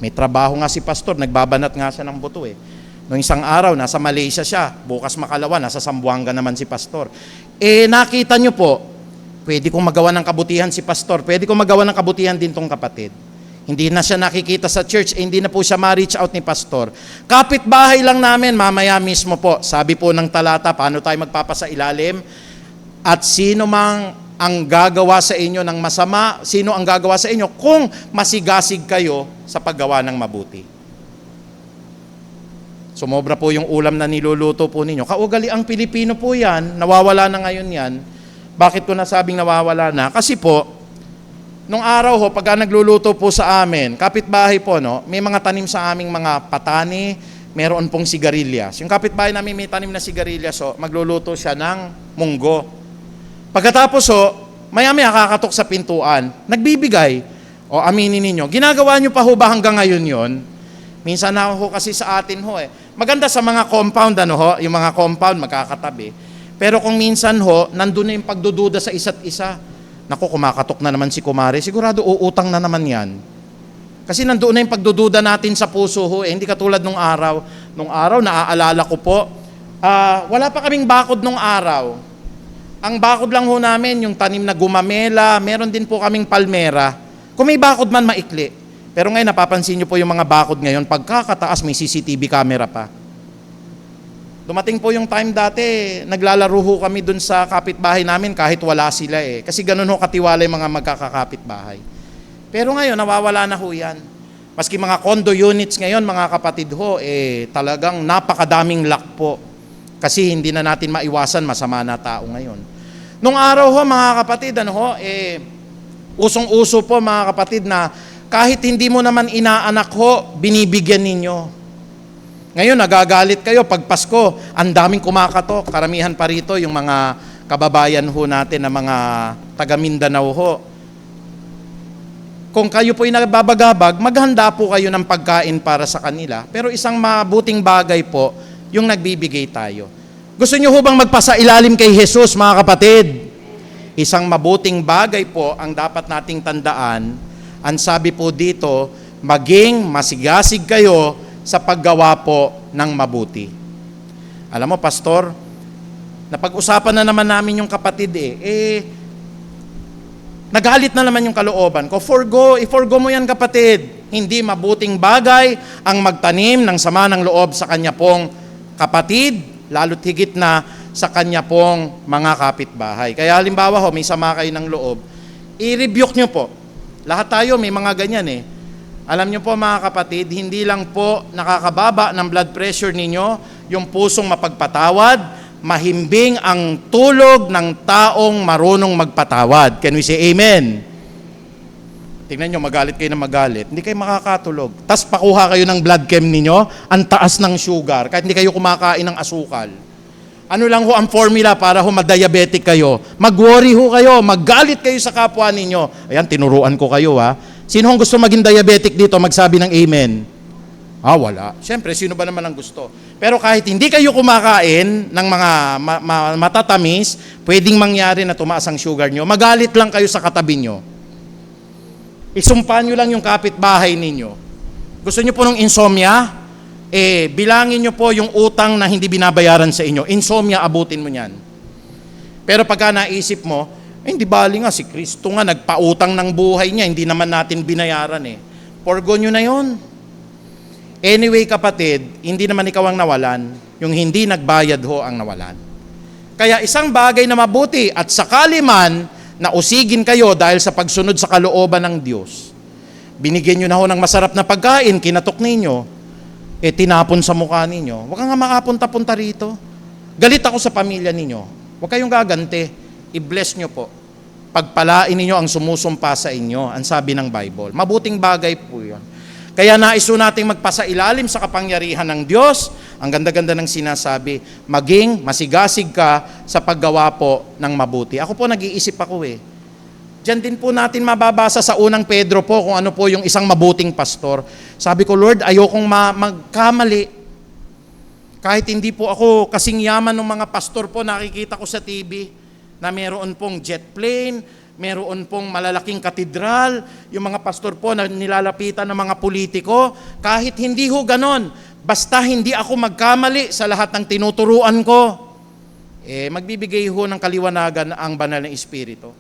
may trabaho nga si pastor, nagbabanat nga siya ng buto Noong isang araw, nasa Malaysia siya, bukas makalawa, nasa Zamboanga naman si pastor. Nakita nyo po, pwede kong magawa ng kabutihan si pastor, pwede kong magawa ng kabutihan din tong kapatid. Hindi na siya nakikita sa church, hindi na po siya ma-reach out ni pastor. Kapitbahay lang namin, mamaya mismo po, sabi po ng talata, paano tayo magpapasailalim? At sino mang ang gagawa sa inyo ng masama, sino ang gagawa sa inyo kung masigasig kayo sa paggawa ng mabuti. Sumobra po yung ulam na niluluto po ninyo. Kaugaliang Pilipino po yan, nawawala na ngayon yan. Bakit ko nasabing nawawala na? Kasi po, nung araw pagka nagluluto po sa amin, kapitbahay po, may mga tanim sa aming mga patani, meron pong sigarilyas. Yung kapitbahay namin may tanim na sigarilyas, magluluto siya ng munggo. Pagkatapos maya-maya kakatok sa pintuan, nagbibigay. Aminin ninyo, ginagawa nyo pa ba hanggang ngayon yon? Minsan na kasi sa atin Maganda sa mga compound yung mga compound magkakatabi. Pero kung minsan nandun na yung pagdududa sa isa't isa. Naku, kumakatok na naman si kumare, sigurado uutang na naman yan. Kasi nandoon na yung pagdududa natin sa puso hindi katulad nung araw. Nung araw, naaalala ko po, wala pa kaming bakod nung araw. Ang bakod lang namin, yung tanim na gumamela, meron din po kaming palmera. Kung may bakod man, maikli. Pero ngayon, napapansin nyo po yung mga bakod ngayon, pagkakataas may CCTV camera pa. Dumating po yung time dati, naglalaro kami dun sa kapitbahay namin kahit wala sila Kasi ganun katiwala yung mga magkakapitbahay. Pero ngayon, nawawala na yan. Maski mga condo units ngayon, mga kapatid talagang napakadaming lock po. Kasi hindi na natin maiwasan masama na tao ngayon. Nung araw mga kapatid, usong-uso po mga kapatid na kahit hindi mo naman inaanak binibigyan ninyo. Ngayon, nagagalit kayo pag Pasko, ang daming kumakatok. Karamihan pa rito yung mga kababayan natin na mga taga Mindanao Kung kayo po'y nagbabagabag, maghanda po kayo ng pagkain para sa kanila. Pero isang mabuting bagay po, yung nagbibigay tayo. Gusto nyo bang magpasailalim kay Jesus, mga kapatid? Isang mabuting bagay po ang dapat nating tandaan. Ang sabi po dito, maging masigasig kayo sa paggawa po ng mabuti. Alam mo, pastor, napag-usapan na naman namin yung kapatid nagalit na naman yung kalooban ko. I-forgo mo yan, kapatid. Hindi mabuting bagay ang magtanim ng sama ng loob sa kanya pong kapatid, lalo't higit na sa kanya pong mga kapitbahay. Kaya halimbawa may sama kayo ng loob, i-rebuke nyo po. Lahat tayo may mga ganyan Alam nyo po mga kapatid, hindi lang po nakakababa ng blood pressure ninyo yung pusong mapagpatawad, mahimbing ang tulog ng taong marunong magpatawad. Can we say amen? Tingnan nyo, magalit kayo na magalit, hindi kayo makakatulog. Tapos pakuha kayo ng blood chem ninyo, ang taas ng sugar, kahit hindi kayo kumakain ng asukal. Ano lang ang formula para ma-diabetic kayo? Mag-worry kayo, maggalit kayo sa kapwa ninyo. Ayan, tinuruan ko kayo Sino gusto maging diabetic dito, magsabi ng amen? Wala. Siyempre, sino ba naman ang gusto? Pero kahit hindi kayo kumakain ng mga matatamis, pwedeng mangyari na tumaas ang sugar nyo, magalit lang kayo sa katabi nyo. Isumpa nyo lang yung kapitbahay ninyo. Gusto nyo po ng insomnia? Bilangin nyo po yung utang na hindi binabayaran sa inyo. Insomnia, abutin mo yan. Pero pagka naisip mo, hindi bali nga, si Kristo nga nagpautang ng buhay niya, hindi naman natin binayaran Forgo nyo na yon. Anyway kapatid, hindi naman ikaw ang nawalan, yung hindi nagbayad ho ang nawalan. Kaya isang bagay na mabuti at sakali man na usigin kayo dahil sa pagsunod sa kalooban ng Diyos, binigyan nyo na ho ng masarap na pagkain, kinatok ninyo, tinapon sa mukha ninyo. Huwag kang nga makapunta-punta rito. Galit ako sa pamilya ninyo. Huwag kayong gagante. I-bless nyo po. Pagpalain ninyo ang sumusumpa sa inyo, ang sabi ng Bible. Mabuting bagay po yun. Kaya nais nating magpasailalim sa kapangyarihan ng Diyos. Ang ganda-ganda ng sinasabi, maging masigasig ka sa paggawa po ng mabuti. Ako po nag-iisip ako Diyan din po natin mababasa sa unang Pedro po kung ano po yung isang mabuting pastor. Sabi ko, Lord, ayokong magkamali. Kahit hindi po ako kasing yaman ng mga pastor po, nakikita ko sa TV na meron pong jet plane, meron pong malalaking katedral, yung mga pastor po na nilalapitan ng mga politiko, kahit hindi ho ganon, basta hindi ako magkamali sa lahat ng tinuturuan ko, magbibigay ho ng kaliwanagan ang banal na Espiritu.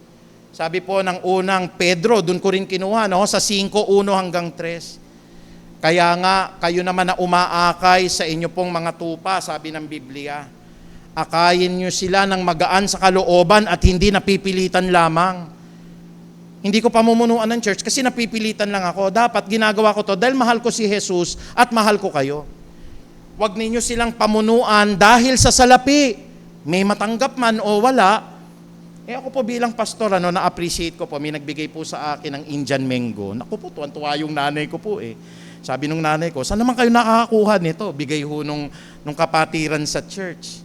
Sabi po ng unang Pedro, dun ko rin kinuha, sa 5:1-3. Kaya nga, kayo naman na umaakay sa inyo pong mga tupa, sabi ng Biblia, akayin nyo sila ng magaan sa kalooban at hindi napipilitan lamang. Hindi ko pamumunuan ng church kasi napipilitan lang ako. Dapat ginagawa ko to dahil mahal ko si Jesus at mahal ko kayo. Huwag ninyo silang pamunuan dahil sa salapi. May matanggap man o wala. Ako po bilang pastor, na-appreciate ko po. May nagbigay po sa akin ng Indian mango. Naku po, tuwan-tuwa yung nanay ko po Sabi nung nanay ko, saan naman kayo nakakakuha nito? Bigay ho nung kapatiran sa church.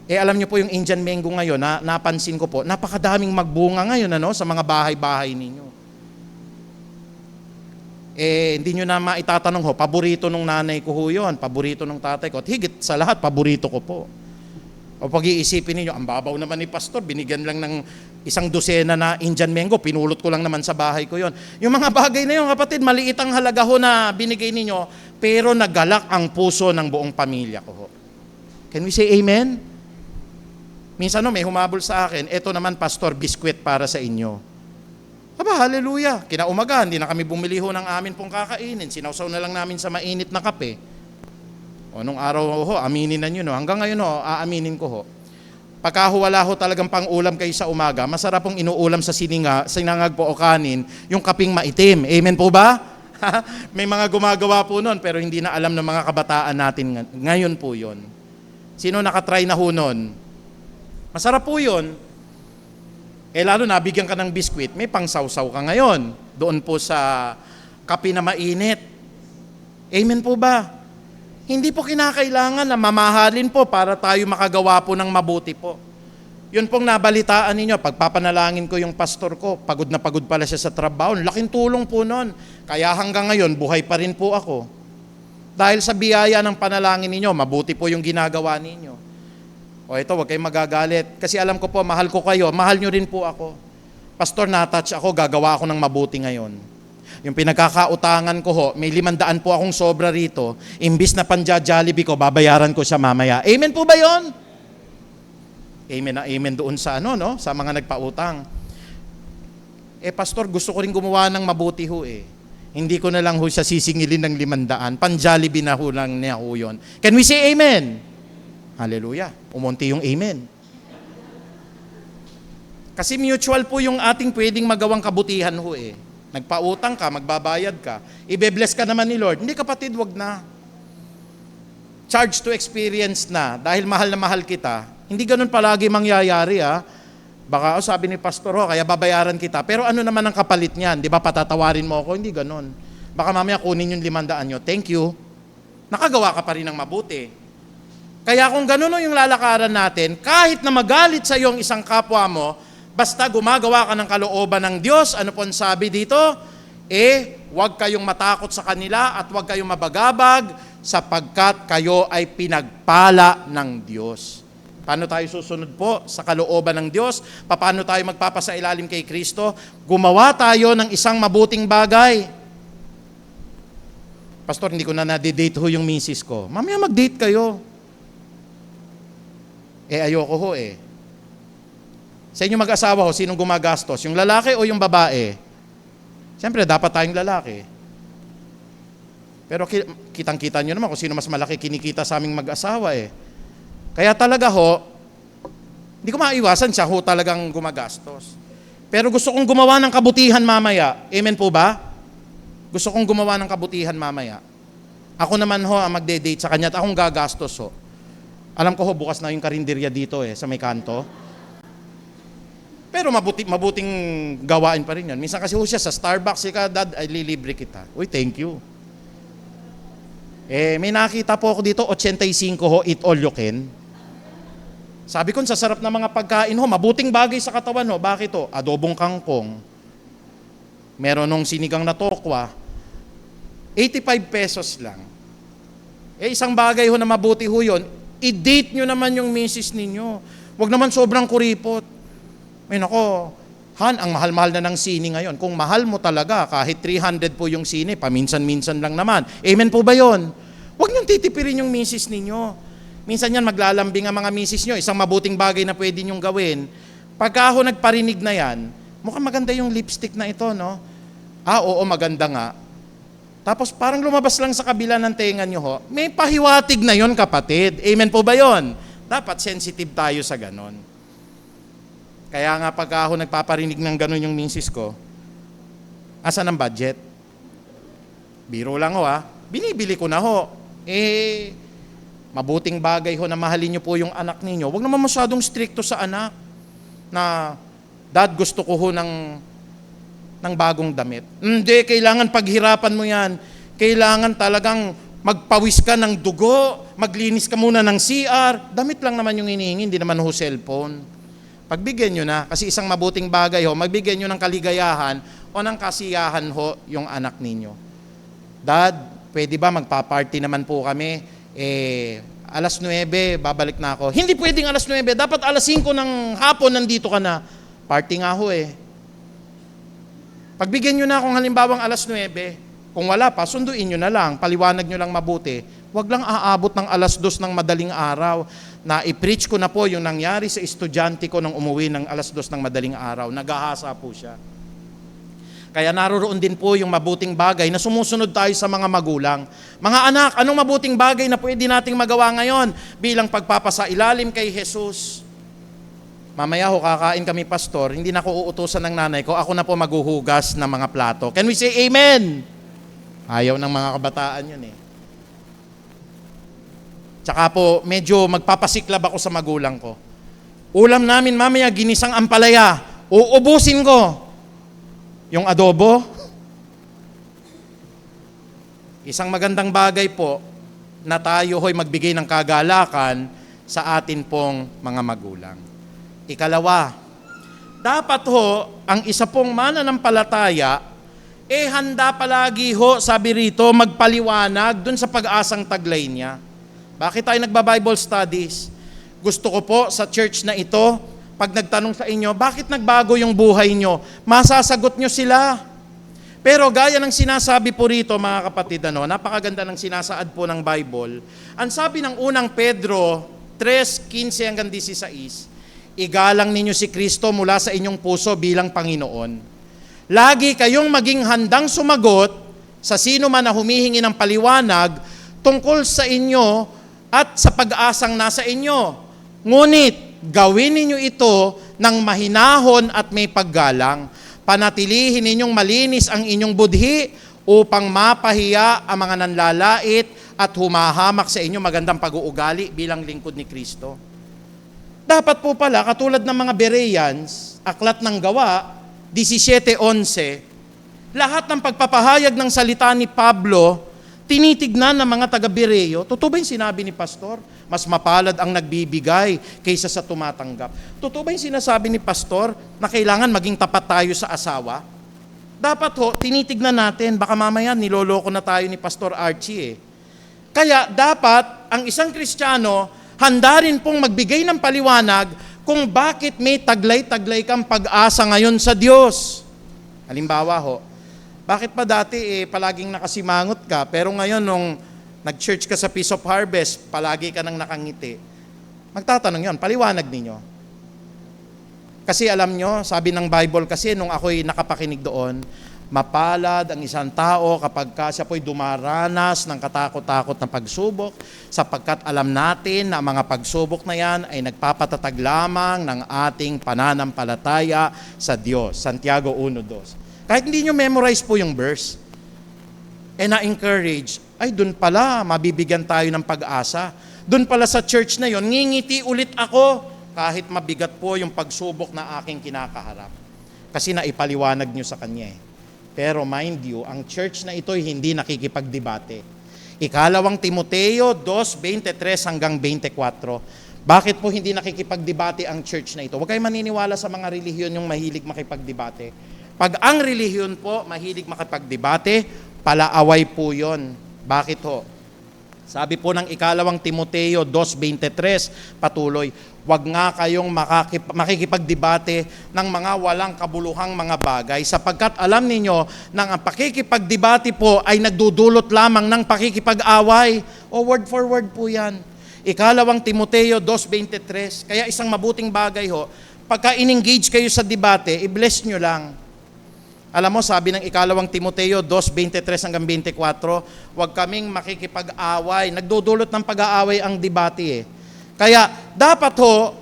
Alam niyo po yung Indian mango ngayon, napansin ko po, napakadaming magbunga ngayon sa mga bahay-bahay ninyo. Hindi nyo na maitatanong ho, paborito nung nanay ko ho yun, paborito nung tatay ko, at higit sa lahat, paborito ko po. O pag-iisipin niyo, ang babaw naman ni pastor, binigyan lang ng 100 na Indian mango, pinulot ko lang naman sa bahay ko yon. Yung mga bagay na yun, kapatid, maliit ang halaga ho na binigay ninyo, pero nagalak ang puso ng buong pamilya ko ho. Can we say amen? Minsan may humabol sa akin, eto naman pastor, biskwit para sa inyo. Aba, hallelujah. Kinaumaga, hindi na kami bumili ho ng amin pong kakainin. Sinawsaw na lang namin sa mainit na kape. O nung araw ho, aminin na nyo Hanggang ngayon aaminin ko ho. Pagka wala ho talagang pang-ulam kayo sa umaga, masarap pong inuulam sa sinangag po o kanin, yung kaping maitim. Amen po ba? May mga gumagawa po nun, pero hindi na alam ng mga kabataan natin. Ngayon po yun. Sino nakatry na ho nun? Masarap po yun. Lalo nabigyan ka ng biskwit, may pangsawsaw ka ngayon. Doon po sa kape na mainit. Amen po ba? Hindi po kinakailangan na mamahalin po para tayo makagawa po ng mabuti po. Yun pong nabalitaan ninyo, pagpapanalangin ko yung pastor ko, pagod na pagod pala siya sa trabaho. Laking tulong po nun. Kaya hanggang ngayon, buhay pa rin po ako. Dahil sa biyaya ng panalangin ninyo, mabuti po yung ginagawa ninyo. O ito, huwag kayong magagalit. Kasi alam ko po, mahal ko kayo, mahal nyo rin po ako. Pastor, na-touch ako, gagawa ako ng mabuti ngayon. Yung pinagkakautangan ko ho, may 500 po akong sobra rito. Imbis na panja-Jollibee ko, babayaran ko siya mamaya. Amen po ba yon? Amen na amen doon sa sa mga nagpautang. Pastor, gusto ko rin gumawa ng mabuti ho Hindi ko na lang ho siya sisingilin ng 500. Pan-Jollibee na ho lang niya ho yun. Can we say amen? Hallelujah. Umunti yung amen. Kasi mutual po yung ating pwedeng magawang kabutihan ho Nagpautang ka, magbabayad ka, ibe-bless ka naman ni Lord. Hindi kapatid, wag na. Charge to experience na. Dahil mahal na mahal kita, hindi ganun palagi mangyayari Baka sabi ni pastor kaya babayaran kita. Pero ano naman ang kapalit niyan? Di ba patatawarin mo ako? Hindi ganun. Baka mamaya kunin yung 500 nyo. Thank you. Nakagawa ka pa rin ng mabuti. Kaya kung ganun yung lalakaran natin, kahit na magalit sa iyong isang kapwa mo, basta gumagawa ka ng kalooban ng Diyos, ano pong sabi dito? Huwag kayong matakot sa kanila at huwag kayong mabagabag sapagkat kayo ay pinagpala ng Diyos. Paano tayo susunod po sa kalooban ng Diyos? Paano tayo magpapasailalim kay Kristo? Gumawa tayo ng isang mabuting bagay. Pastor, hindi ko na nadidate ho yung misis ko. Mamaya mag-date kayo. Ayoko ho eh. Sa inyo mag-asawa ho, sinong gumagastos? Yung lalaki o yung babae? Siyempre, dapat tayong lalaki. Pero kitang-kita nyo naman kung sino mas malaki kinikita sa aming mag-asawa eh. Kaya talaga ho, hindi ko maiwasan siya ho talagang gumagastos. Pero gusto kong gumawa ng kabutihan mamaya. Amen po ba? Gusto kong gumawa ng kabutihan mamaya. Ako naman ho ang magde-date sa kanya at akong gagastos ho. Alam ko ho, bukas na yung karinderya dito sa may kanto. Pero mabuting gawain pa rin yan. Minsan kasi ho siya sa Starbucks, Dad, ay lilibre kita. Uy, thank you. May nakita po ako dito, 85 ho, eat all you can. Sabi ko, sa sarap na mga pagkain ho, mabuting bagay sa katawan ho. Bakit ho? Adobong kangkong. Meron nung sinigang na tokwa. 85 pesos lang. Isang bagay ho na mabuti ho yun, i-date nyo naman yung misis ninyo. Huwag naman sobrang kuripot. Ay nako, Han, ang mahal-mahal na ng sine ngayon. Kung mahal mo talaga, kahit 300 po yung sine, paminsan-minsan lang naman. Amen po ba yun? Huwag niyong titipirin yung misis ninyo. Minsan yan, maglalambing ang mga misis nyo. Isang mabuting bagay na pwede nyong gawin. Pagka ako nagparinig na yan, mukhang maganda yung lipstick na ito, no? Oo, maganda nga. Tapos parang lumabas lang sa kabila ng tenga nyo ho. May pahiwatig na yon, kapatid. Amen po ba yon? Dapat sensitive tayo sa ganon. Kaya nga pagka ako nagpaparinig ng ganon yung misis ko, asan ang budget? Biro lang ho binibili ko na ho. Mabuting bagay ho na mahalin nyo po yung anak ninyo. Huwag naman masyadong stricto sa anak na, Dad, gusto ko ho ng bagong damit. Hindi, kailangan paghirapan mo yan. Kailangan talagang magpawis ka ng dugo, maglinis ka muna ng CR. Damit lang naman yung hinihingi, hindi naman ho cellphone. Pagbigyan nyo na, kasi isang mabuting bagay ho, magbigyan nyo ng kaligayahan o ng kasiyahan ho yung anak ninyo. Dad, pwede ba magpa-party naman po kami? Alas 9, babalik na ako. Hindi pwedeng alas 9, dapat alas 5 ng hapon nandito ka na. Party nga ho Pagbigyan nyo na kung halimbawang alas 9, kung wala pa, sunduin nyo na lang, paliwanag nyo lang mabuti. Huwag lang aabot ng alas 2 ng madaling araw. Na i-preach ko na po yung nangyari sa estudyante ko nang umuwi ng alas 2 ng madaling araw. Nagahasa po siya. Kaya naroroon din po yung mabuting bagay na sumusunod tayo sa mga magulang. Mga anak, anong mabuting bagay na pwede nating magawa ngayon bilang pagpapasailalim kay Jesus? Mamaya ho, kakain kami, Pastor, hindi na ko uutusan ng nanay ko, ako na po maghuhugas ng mga plato. Can we say amen? Ayaw ng mga kabataan yun Tsaka po, medyo magpapasiklab ako sa magulang ko. Ulam namin mamaya, ginisang ampalaya. Uubusin ko. Yung adobo. Isang magandang bagay po na tayo ho'y magbigay ng kagalakan sa atin pong mga magulang. Ikalawa, dapat ho, ang isa pong mananampalataya, handa palagi ho, sabi rito, magpaliwanag dun sa pag-asang taglay niya. Bakit tayo nagba-Bible studies? Gusto ko po sa church na ito, pag nagtanong sa inyo, bakit nagbago yung buhay nyo? Masasagot nyo sila. Pero gaya ng sinasabi po rito, mga kapatid, napakaganda ng sinasaad po ng Bible. Ang sabi ng unang Pedro 3:15 hanggang 16, igalang ninyo si Kristo mula sa inyong puso bilang Panginoon. Lagi kayong maging handang sumagot sa sino man na humihingi ng paliwanag tungkol sa inyo at sa pag-asang nasa inyo. Ngunit, gawin ninyo ito ng mahinahon at may paggalang. Panatilihin ninyong malinis ang inyong budhi upang mapahiya ang mga nanlalait at humahamak sa inyo magandang pag-uugali bilang lingkod ni Kristo. Dapat po pala, katulad ng mga Bereans, Aklat ng Gawa, 17:11, lahat ng pagpapahayag ng salita ni Pablo, tinitignan ng mga taga-Bereo. Totoo ba yung sinabi ni Pastor? Mas mapalad ang nagbibigay kaysa sa tumatanggap. Totoo ba yung sinasabi ni Pastor na kailangan maging tapat tayo sa asawa? Dapat ho, tinitignan natin. Baka mamaya niloloko na tayo ni Pastor Archie Kaya dapat ang isang Kristiyano handa rin pong magbigay ng paliwanag kung bakit may taglay-taglay kang pag-asa ngayon sa Diyos. Halimbawa ho, bakit pa dati palaging nakasimangot ka, pero ngayon nung nag-church ka sa Peace of Harvest, palagi ka nang nakangiti. Magtatanong yon, paliwanag ninyo. Kasi alam nyo, sabi ng Bible kasi nung ako'y nakapakinig doon, mapalad ang isang tao kapag siya po'y dumaranas ng katakot-takot na pagsubok, sapagkat alam natin na ang mga pagsubok na yan ay nagpapatatag lamang ng ating pananampalataya sa Diyos. Santiago 1:2. Kahit hindi nyo memorize po yung verse, na-encourage, ay dun pala, mabibigyan tayo ng pag-asa. Dun pala sa church na yon, ngingiti ulit ako, kahit mabigat po yung pagsubok na aking kinakaharap. Kasi naipaliwanag nyo sa kanya eh. Pero mind you, ang church na ito ay hindi nakikipagdebate. Ikalawang Timoteo 2:23 hanggang 24. Bakit po hindi nakikipagdebate ang church na ito? Huwag kayo maniniwala sa mga relihiyon yung mahilig makipagdebate. Pag ang relihiyon po mahilig makipagdebate, palaaway po yon. Bakit ho? Sabi po ng ikalawang Timoteo 2:23, patuloy, huwag nga kayong makikipagdebate ng mga walang kabuluhang mga bagay, sapagkat alam ninyo na ang pakikipagdebate po ay nagdudulot lamang ng pakikipag-away. O word for word po yan. Ikalawang Timoteo 2:23, kaya isang mabuting bagay ho, pagka in-engage kayo sa debate, i-bless nyo lang. Alam mo, sabi ng ikalawang Timoteo 2:23 hanggang 24, huwag kaming makikipag-away. Nagdudulot ng pag-aaway ang debate eh. Kaya dapat ho,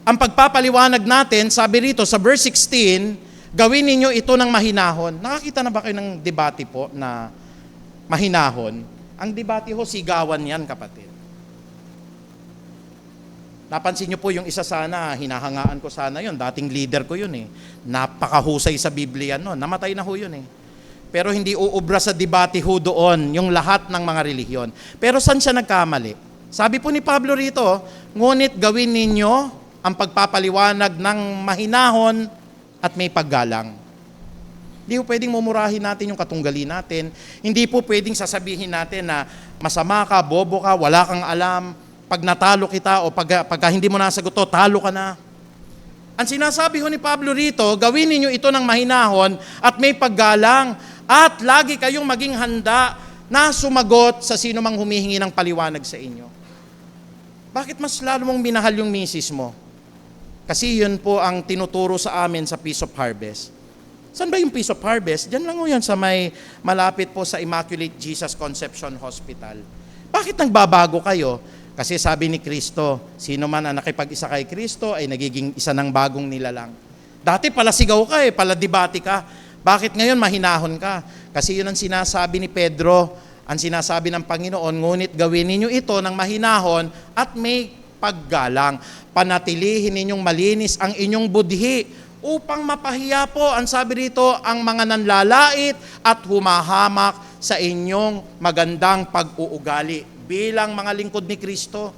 ang pagpapaliwanag natin, sabi rito sa verse 16, gawin ninyo ito ng mahinahon. Nakakita na ba kayo ng debate po na mahinahon? Ang debate ho, sigawan yan kapatid. Napansin niyo po yung isa sana, hinahangaan ko sana yun. Dating leader ko yun eh. Napakahusay sa Biblia no. Namatay na ho yun eh. Pero hindi uubra sa debate ho doon yung lahat ng mga relihiyon. Pero saan siya nagkamali? Sabi po ni Pablo rito, ngunit gawin ninyo ang pagpapaliwanag ng mahinahon at may paggalang. Hindi po pwedeng mumurahin natin yung katunggali natin. Hindi po pwedeng sasabihin natin na masama ka, bobo ka, wala kang alam. Pag natalo kita o pagka hindi mo nasagot to, talo ka na. Ang sinasabi ho ni Pablo rito, gawin ninyo ito ng mahinahon at may paggalang at lagi kayong maging handa na sumagot sa sino mang humihingi ng paliwanag sa inyo. Bakit mas lalo mong minahal yung misis mo? Kasi yun po ang tinuturo sa amin sa Peace of Harvest. Saan ba yung Peace of Harvest? Diyan lang ho yan sa may malapit po sa Immaculate Jesus Conception Hospital. Bakit nagbabago kayo? Kasi sabi ni Kristo, sino man ang nakipag-isa kay Kristo ay nagiging isa ng bagong nilalang. Dati pala sigaw ka pala debate ka. Bakit ngayon mahinahon ka? Kasi yun ang sinasabi ni Pedro, ang sinasabi ng Panginoon, ngunit gawin ninyo ito ng mahinahon at may paggalang. Panatilihin ninyong malinis ang inyong budhi upang mapahiya po, ang sabi rito, ang mga nanlalait at humahamak sa inyong magandang pag-uugali bilang mga lingkod ni Kristo.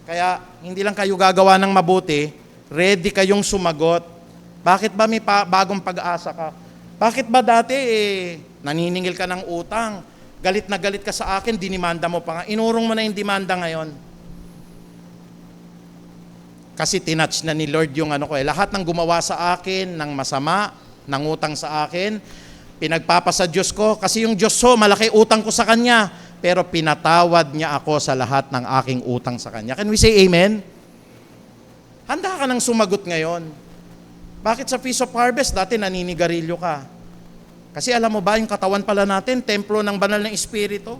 Kaya hindi lang kayo gagawa ng mabuti, ready kayong sumagot. Bakit ba may bagong pag-asa ka? Bakit ba dati naniningil ka ng utang? Galit na galit ka sa akin, dinimanda mo pa nga. Inurong mo na yung demanda ngayon. Kasi tinouch na ni Lord yung lahat ng gumawa sa akin ng masama, nangutang sa akin, pinagpapasa Diyos ko, kasi yung Diyos malaki utang ko sa Kanya. Pero pinatawad niya ako sa lahat ng aking utang sa Kanya. Can we say amen? Handa ka nang sumagot ngayon. Bakit sa Feast of Harvest, dati naninigarilyo ka? Kasi alam mo ba, yung katawan pala natin, templo ng banal na Espiritu.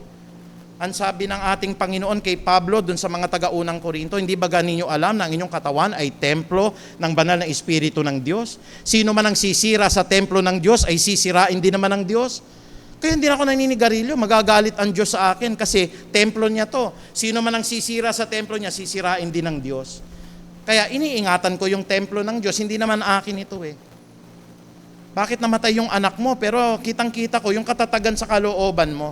Ang sabi ng ating Panginoon kay Pablo, dun sa mga taga-unang Korinto, hindi ba ninyo alam na ang inyong katawan ay templo ng banal na Espiritu ng Diyos? Sino man ang sisira sa templo ng Diyos, ay sisirain din naman ng Diyos. Kaya hindi ako naninigarilyo, magagalit ang Diyos sa akin kasi templo niya to. Sino man ang sisira sa templo niya, sisirain din ng Diyos. Kaya iniingatan ko yung templo ng Diyos, hindi naman akin ito Bakit namatay yung anak mo? Pero kitang-kita ko yung katatagan sa kalooban mo.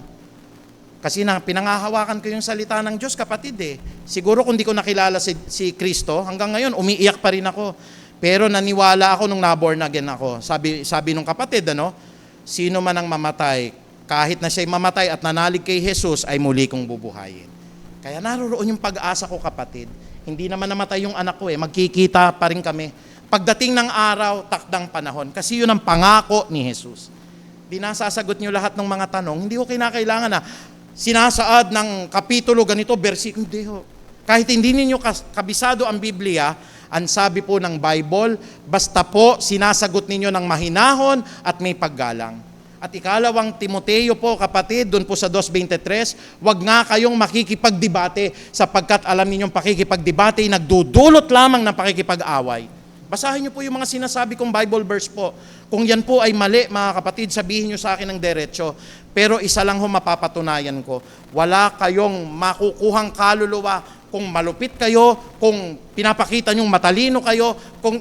Kasi pinangahawakan ko yung salita ng Diyos, kapatid Siguro kung di ko nakilala si Kristo, hanggang ngayon umiiyak pa rin ako. Pero naniwala ako nung naborn again ako. Sabi nung kapatid, sino man ang mamatay, kahit na siya'y mamatay at nanalig kay Jesus, ay muli kong bubuhayin. Kaya naroon yung pag-asa ko, kapatid. Hindi naman namatay yung anak ko magkikita pa rin kami. Pagdating ng araw, takdang panahon. Kasi yun ang pangako ni Jesus. Di nasasagot niyo lahat ng mga tanong, hindi ko kinakailangan na sinasaad ng kapitulo ganito, versikulo. Hindi ho. Kahit hindi ninyo kabisado ang Biblia, ang sabi po ng Bible, basta po sinasagot ninyo ng mahinahon at may paggalang. At ikalawang Timoteo po, kapatid, doon po sa 2:23, wag nga kayong makikipagdebate sapagkat alam ninyong pakikipagdebate nagdudulot lamang ng pakikipag-away. Basahin niyo po yung mga sinasabi kong Bible verse po. Kung yan po ay mali, mga kapatid, sabihin niyo sa akin ng diretso. Pero isa lang ho mapapatunayan ko, wala kayong makukuhang kaluluwa kung malupit kayo, kung pinapakita niyo matalino kayo, kung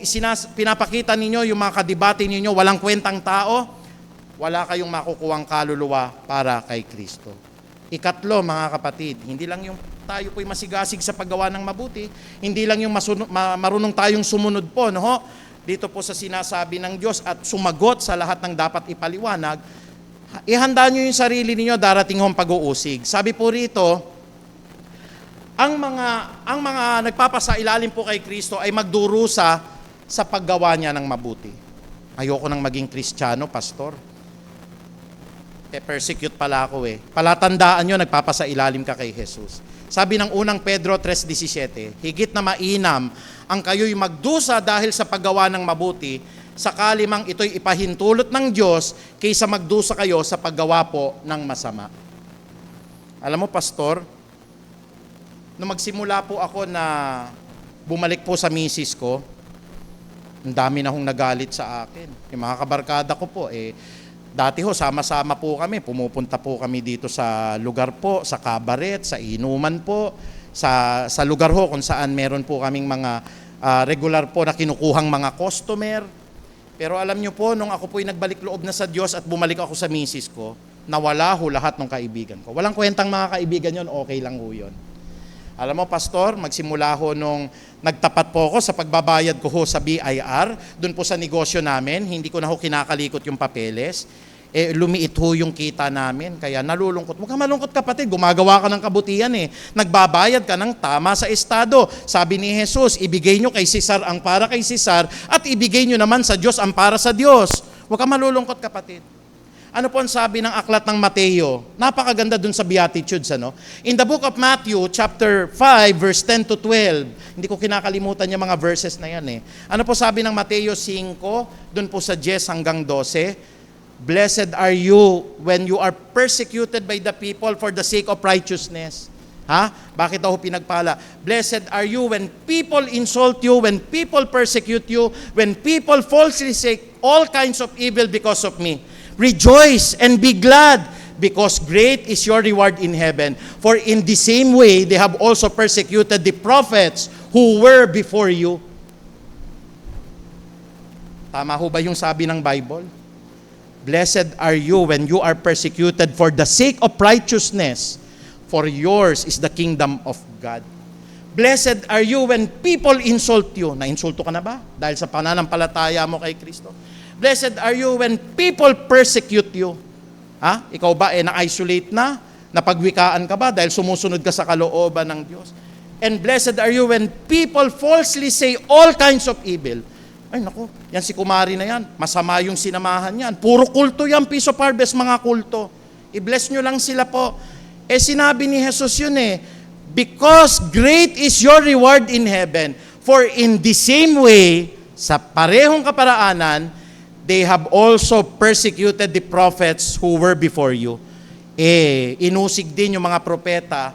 pinapakita ninyo yung mga kadebate ninyo walang kwentang tao, wala kayong makukuhang kaluluwa para kay Kristo. Ikatlo, mga kapatid, hindi lang yung tayo po'y masigasig sa paggawa ng mabuti, hindi lang yung marunong tayong sumunod po, no? Dito po sa sinasabi ng Diyos at sumagot sa lahat ng dapat ipaliwanag, ihanda nyo yung sarili ninyo, darating hong pag-uusig. Sabi po rito, ang mga nagpapasailalim po kay Kristo ay magdurusa sa paggawa niya ng mabuti. Ayoko nang maging Kristiyano, pastor. Persecute pala ako Palatandaan nyo, nagpapasailalim ka kay Jesus. Sabi ng unang Pedro 3:17, higit na mainam ang kayo'y magdusa dahil sa paggawa ng mabuti, sakali mang ito'y ipahintulot ng Diyos kaysa magdusa kayo sa paggawa po ng masama. Alam mo, pastor, nung magsimula po ako na bumalik po sa misis ko, ang dami na hong nagalit sa akin. Yung mga kabarkada ko po, dati ho, sama-sama po kami. Pumupunta po kami dito sa lugar po, sa cabaret, sa inuman po, sa lugar ho kung saan meron po kaming mga regular po na kinukuhang mga customer. Pero alam nyo po, nung ako po'y nagbalik loob na sa Diyos at bumalik ako sa misis ko, nawala ho lahat ng kaibigan ko. Walang kwentang mga kaibigan yon, okay lang ho yun. Alam mo, pastor, magsimula ho nung nagtapat po ako sa pagbabayad ko ho sa BIR, doon po sa negosyo namin, hindi ko na ho kinakalikot yung papeles, lumiit ho yung kita namin, kaya nalulungkot. Huwag ka malungkot, kapatid, gumagawa ka ng kabutihan nagbabayad ka ng tama sa estado. Sabi ni Jesus, ibigay nyo kay Cesar ang para kay Cesar, at ibigay nyo naman sa Diyos ang para sa Diyos. Huwag ka malulungkot, kapatid. Ano po ang sabi ng aklat ng Mateo? Napakaganda dun sa Beatitudes, ano? In the book of Matthew, chapter 5, verse 10 to 12, hindi ko kinakalimutan yung mga verses na yan Ano po sabi ng Mateo 5, dun po sa 10 hanggang 12? Blessed are you when you are persecuted by the people for the sake of righteousness. Bakit daw pinagpala? Blessed are you when people insult you, when people persecute you, when people falsely say all kinds of evil because of me. Rejoice and be glad, because great is your reward in heaven. For in the same way, they have also persecuted the prophets who were before you. Tama ho ba yung sabi ng Bible? Blessed are you when you are persecuted for the sake of righteousness, for yours is the kingdom of God. Blessed are you when people insult you. Nainsulto ka na ba? Dahil sa pananampalataya mo kay Kristo. Blessed are you when people persecute you. Ikaw ba na-isolate na? Napagwikaan ka ba dahil sumusunod ka sa kalooban ng Diyos? And blessed are you when people falsely say all kinds of evil. Ay naku, yan si kumari na yan. Masama yung sinamahan yan. Puro kulto yan, Peace of Harvest, mga kulto. I-bless nyo lang sila po. Sinabi ni Jesus yun because great is your reward in heaven. For in the same way, sa parehong kaparaanan, they have also persecuted the prophets who were before you. Inusig din yung mga propeta,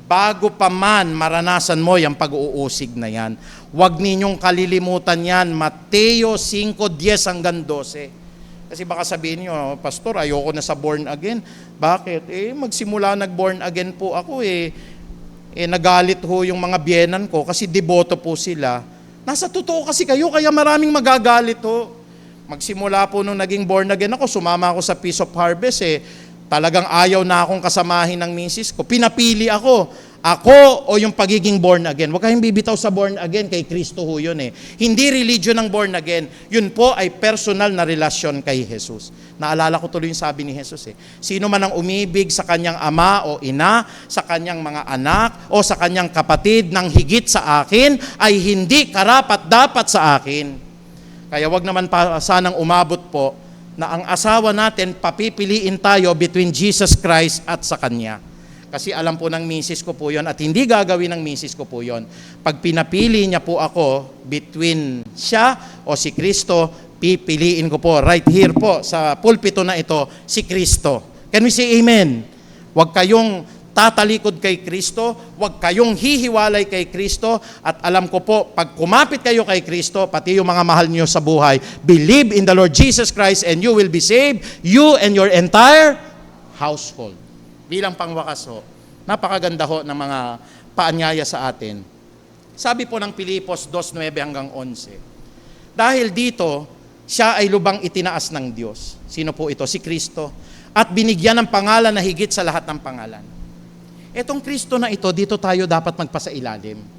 bago pa man maranasan mo yung pag-uusig na yan. Huwag ninyong kalilimutan yan, Mateo 5:10 hanggang 12. Kasi baka sabihin nyo, pastor, ayoko na sa born again. Bakit? Magsimula nag-born again po ako nagalit ho yung mga biyenan ko kasi deboto po sila. Nasa totoo kasi kayo, kaya maraming magagalit ho. Magsimula po nung naging born again ako, sumama ako sa Peace of Harvest Talagang ayaw na akong kasamahin ng misis ko. Pinapili ako. Ako o yung pagiging born again. Huwag kayong bibitaw sa born again, kay Kristo ho yun eh. Hindi religion ng born again. Yun po ay personal na relasyon kay Jesus. Naalala ko tuloy yung sabi ni Jesus eh. Sino man ang umibig sa kanyang ama o ina, sa kanyang mga anak, o sa kanyang kapatid ng higit sa akin, ay hindi karapat-dapat sa akin. Kaya wag naman pa sanang umabot po na ang asawa natin, papipiliin tayo between Jesus Christ at sa Kanya. Kasi alam po ng misis ko po yon at hindi gagawin ng misis ko po yon. Pag pinapili niya po ako between siya o si Kristo, pipiliin ko po right here po sa pulpito na ito, si Kristo. Can we say amen? Huwag kayong tatalikod kay Kristo, huwag kayong hihiwalay kay Kristo, at alam ko po, pag kumapit kayo kay Kristo, pati yung mga mahal niyo sa buhay, believe in the Lord Jesus Christ and you will be saved, you and your entire household. Bilang pangwakas ho, napakaganda ho ng mga paanyaya sa atin. Sabi po ng Pilipos 2:9 hanggang 11, dahil dito, siya ay lubang itinaas ng Diyos. Sino po ito? Si Kristo. At binigyan ng pangalan na higit sa lahat ng pangalan. Etong Kristo na ito, dito tayo dapat magpasailalim.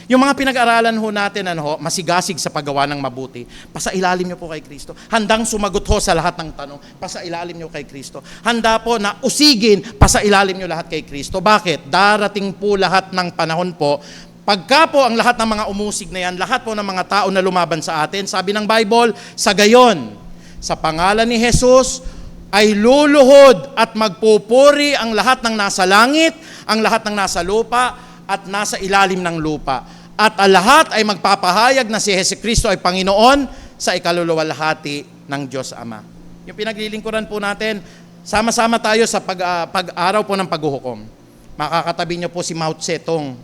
Yung mga pinag-aralan ho natin, masigasig sa paggawa ng mabuti, pasailalim nyo po kay Kristo. Handang sumagot ho sa lahat ng tanong, pasailalim nyo kay Kristo. Handa po na usigin, pasailalim nyo lahat kay Kristo. Bakit? Darating po lahat ng panahon po, pagka po ang lahat ng mga umusig na yan, lahat po ng mga tao na lumaban sa atin, sabi ng Bible, sa gayon, sa pangalan ni Jesus, ay luluhod at magpupuri ang lahat ng nasa langit, ang lahat ng nasa lupa, at nasa ilalim ng lupa. At ang lahat ay magpapahayag na si Jesucristo ay Panginoon sa ikaluluwalhati ng Diyos Ama. Yung pinaglilingkuran po natin, sama-sama tayo sa pag-araw po ng paghuhukom. Makakatabi niyo po si Mao Zedong,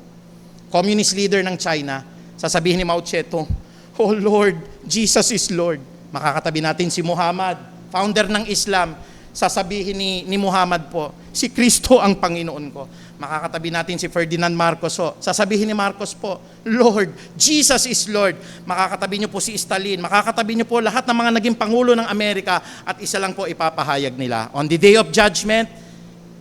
communist leader ng China. Sasabihin ni Mao Zedong, "Oh Lord, Jesus is Lord." Makakatabi natin si Muhammad, founder ng Islam. Sasabihin ni Muhammad po, si Kristo ang Panginoon ko. Makakatabi natin si Ferdinand Marcos ho. Sasabihin ni Marcos po, Lord, Jesus is Lord. Makakatabi niyo po si Stalin. Makakatabi niyo po lahat ng mga naging Pangulo ng Amerika, at isa lang po ipapahayag nila. On the day of judgment,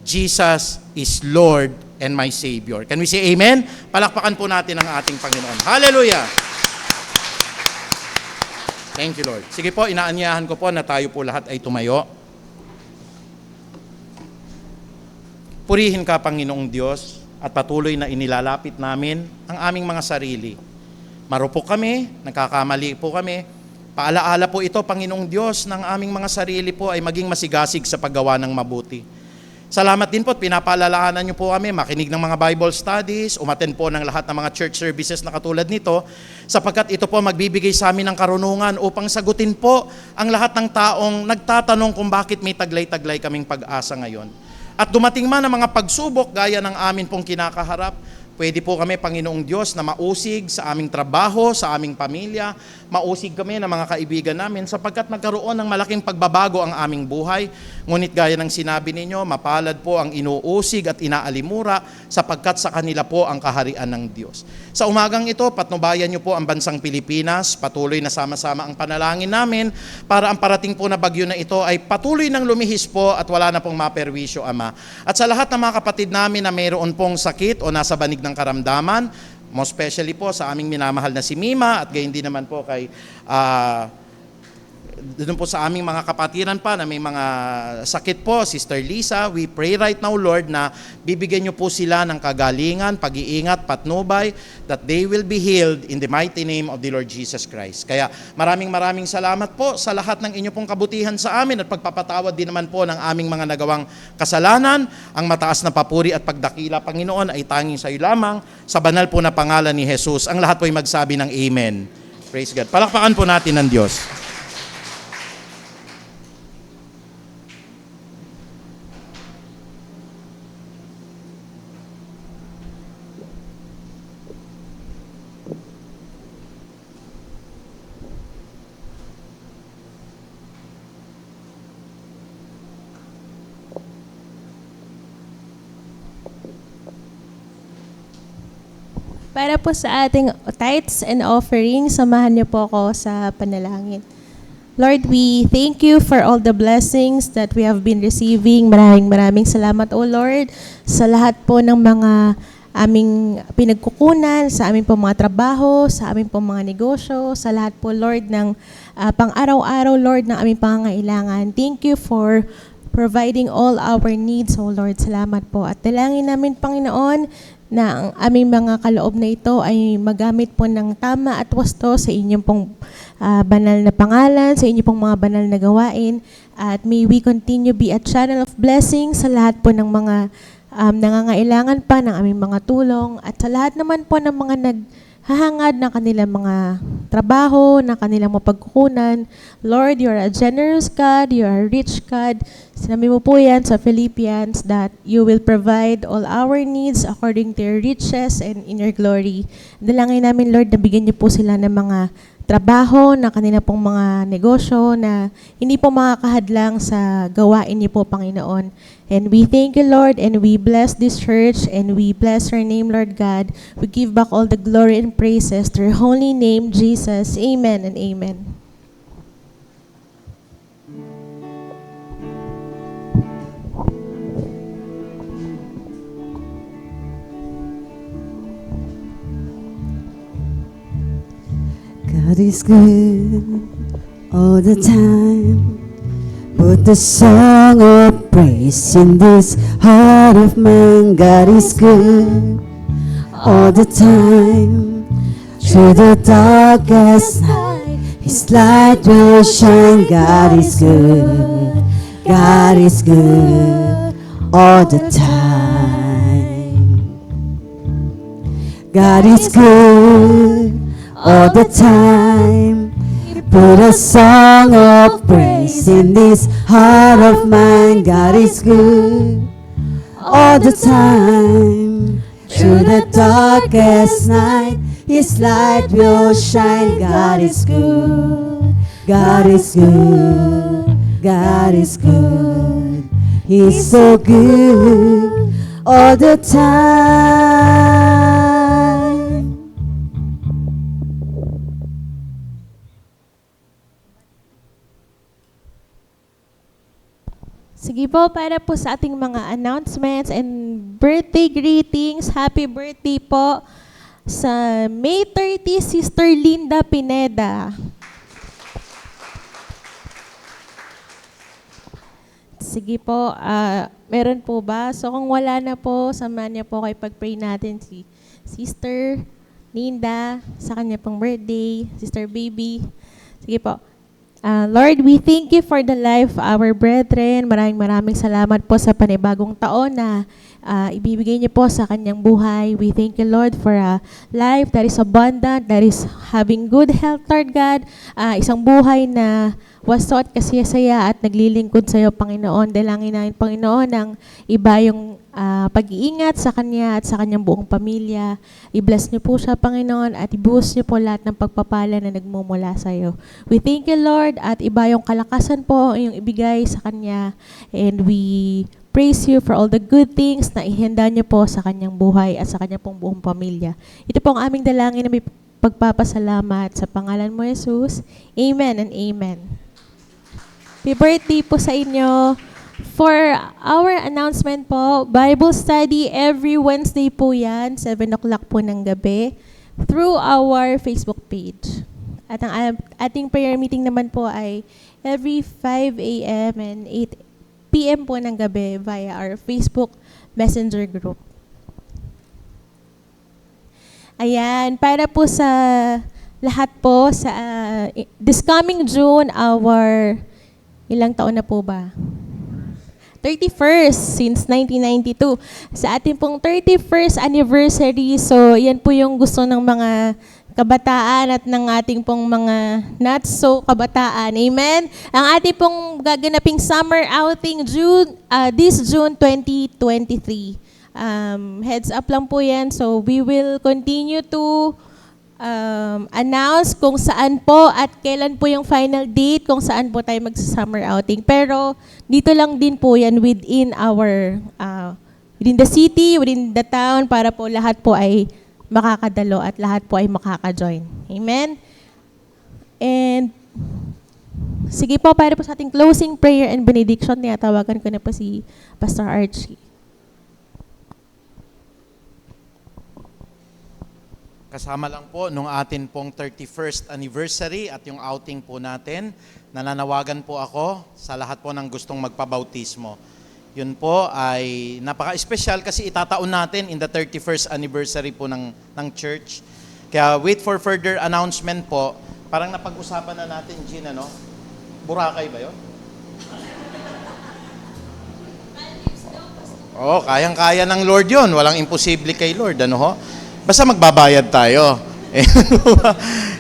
Jesus is Lord and my Savior. Can we say amen? Palakpakan po natin ang ating Panginoon. Hallelujah! Thank you, Lord. Sige po, inaanyahan ko po na tayo po lahat ay tumayo. Purihin ka, Panginoong Diyos, at patuloy na inilalapit namin ang aming mga sarili. Marupok kami, nagkakamali po kami. Paalaala po ito, Panginoong Diyos, ng aming mga sarili po ay maging masigasig sa paggawa ng mabuti. Salamat din po at pinapaalalahanan niyo po kami makinig ng mga Bible studies, umattend po ng lahat ng mga church services na katulad nito, sapagkat ito po magbibigay sa amin ng karunungan upang sagutin po ang lahat ng taong nagtatanong kung bakit may taglay-taglay kaming pag-asa ngayon. At dumating man ang mga pagsubok gaya ng amin pong kinakaharap, pwede po kami, Panginoong Diyos, na mausig sa aming trabaho, sa aming pamilya, mausig kami ng mga kaibigan namin sapagkat nagkaroon ng malaking pagbabago ang aming buhay. Ngunit gaya ng sinabi ninyo, mapalad po ang inuusig at inaalimura sapagkat sa kanila po ang kaharian ng Diyos. Sa umagang ito, patnubayan niyo po ang bansang Pilipinas, patuloy na sama-sama ang panalangin namin para ang parating po na bagyo na ito ay patuloy nang lumihis po at wala na pong maperwisyo, Ama. At sa lahat ng mga kapatid namin na mayroon pong sakit o nasa banig ng karamdaman, most especially po sa aming minamahal na si Mima at gayon din naman po kay doon po sa aming mga kapatiran pa na may mga sakit po, Sister Lisa, we pray right now, Lord, na bibigyan niyo po sila ng kagalingan, pag-iingat, patnubay, that they will be healed in the mighty name of the Lord Jesus Christ. Kaya maraming salamat po sa lahat ng inyo pong kabutihan sa amin at pagpapatawad din naman po ng aming mga nagawang kasalanan. Ang mataas na papuri at pagdakila, Panginoon, ay tanging sa iyo lamang, sa banal po na pangalan ni Jesus. Ang lahat po ay magsabi ng Amen. Praise God. Palakpakan po natin ng Diyos. Para po sa ating tithes and offerings, samahan niyo po ako sa panalangin. Lord, we thank you for all the blessings that we have been receiving. Maraming salamat, O Lord, sa lahat po ng mga aming pinagkukunan, sa aming pong mga trabaho, sa aming pong mga negosyo, sa lahat po, Lord, ng pang-araw-araw, Lord, ng aming pangangailangan. Thank you for providing all our needs, O Lord. Salamat po. At dalangin namin, Panginoon, na ang aming mga kaloob na ito ay magamit po ng tama at wasto sa inyong pong banal na pangalan, sa inyong pong mga banal na gawain. At may we continue be a channel of blessing sa lahat po ng mga nangangailangan pa ng aming mga tulong. At sa lahat naman po ng mga naghahangad ng kanilang mga trabaho, ng kanilang mapagkukunan. Lord, you are a generous God, you are a rich God. Sinabi mo po yan sa Philippians that you will provide all our needs according to your riches and in your glory. Dalangin namin, Lord, na bigyan niyo po sila ng mga trabaho, na kanila pong mga negosyo na hindi po makakahadlang sa gawain niyo po, Panginoon. And we thank you, Lord, and we bless this church, and we bless your name, Lord God. We give back all the glory and praises to your holy name, Jesus. Amen and amen. God is good all the time. Put the song of praise in this heart of mine. God is good all the time. Through the darkest night, His light will shine. God is good. God is good all the time. God is good all the time. Put a song of praise in this heart of mine. God is good all the time. Through the darkest night, His light will shine. God is good. God is good. God is good. He's so good all the time. Sige po, para po sa ating mga announcements and birthday greetings. Happy birthday po sa May 30, Sister Linda Pineda. Sige po, meron po ba? So kung wala na po, samahan niya po kayo pag-pray natin si Sister Linda sa kanya pong birthday, Sister Baby. Sige po. Lord, we thank you for the life of our brethren. Maraming salamat po sa panibagong taon na ibibigay niyo po sa kanyang buhay. We thank you, Lord, for a life that is abundant, that is having good health, Lord God. Isang buhay na wasto at kasiyasaya at naglilingkod sa iyo, Panginoon. Dalangin namin, Panginoon, ng iba yung pag-iingat sa kanya at sa kanyang buong pamilya. I-bless niyo po siya, Panginoon, at ibuhos niyo po lahat ng pagpapala na nagmumula sa iyo. We thank you, Lord, at iba yung kalakasan po yung ibigay sa kanya. And we praise you for all the good things na ihanda niyo po sa kanyang buhay at sa kanyang pong buong pamilya. Ito po ang aming dalangin na may pagpapasalamat sa pangalan mo, Jesus. Amen and amen. Happy birthday po sa inyo. For our announcement po, Bible study every Wednesday po yan, 7 o'clock po ng gabi, through our Facebook page. At ang ating prayer meeting naman po ay every 5 a.m. and 8 p.m. po ng gabi via our Facebook Messenger group. Ayan, para po sa lahat po, sa this coming June, our ilang taon na po ba? 31st since 1992. Sa ating pong 31st anniversary, so yan po yung gusto ng mga kabataan at ng ating pong mga not so kabataan. Amen? Ang ating pong gaganaping summer outing this June 2023. Heads up lang po yan. So we will continue to announce kung saan po at kailan po yung final date, kung saan po tayo mag-summer outing. Pero dito lang din po yan within our, within the city, within the town, para po lahat po ay makakadalo at lahat po ay makaka-join. Amen? And sige po, para po sa ating closing prayer and benediction, tinatawagan ko na po si Pastor Archie. kasama lang po nung atin pong 31st anniversary at yung outing po natin, nananawagan po ako sa lahat po ng gustong magpabautismo. Yun po ay napaka-espesyal kasi itataon natin in the 31st anniversary po ng church. Kaya wait for further announcement po. Parang napag-usapan na natin, Gina, no? Boracay ba yun? Oo, kayang-kaya ng Lord yun. Walang imposible kay Lord. Ano ho? Basta magbabayad tayo.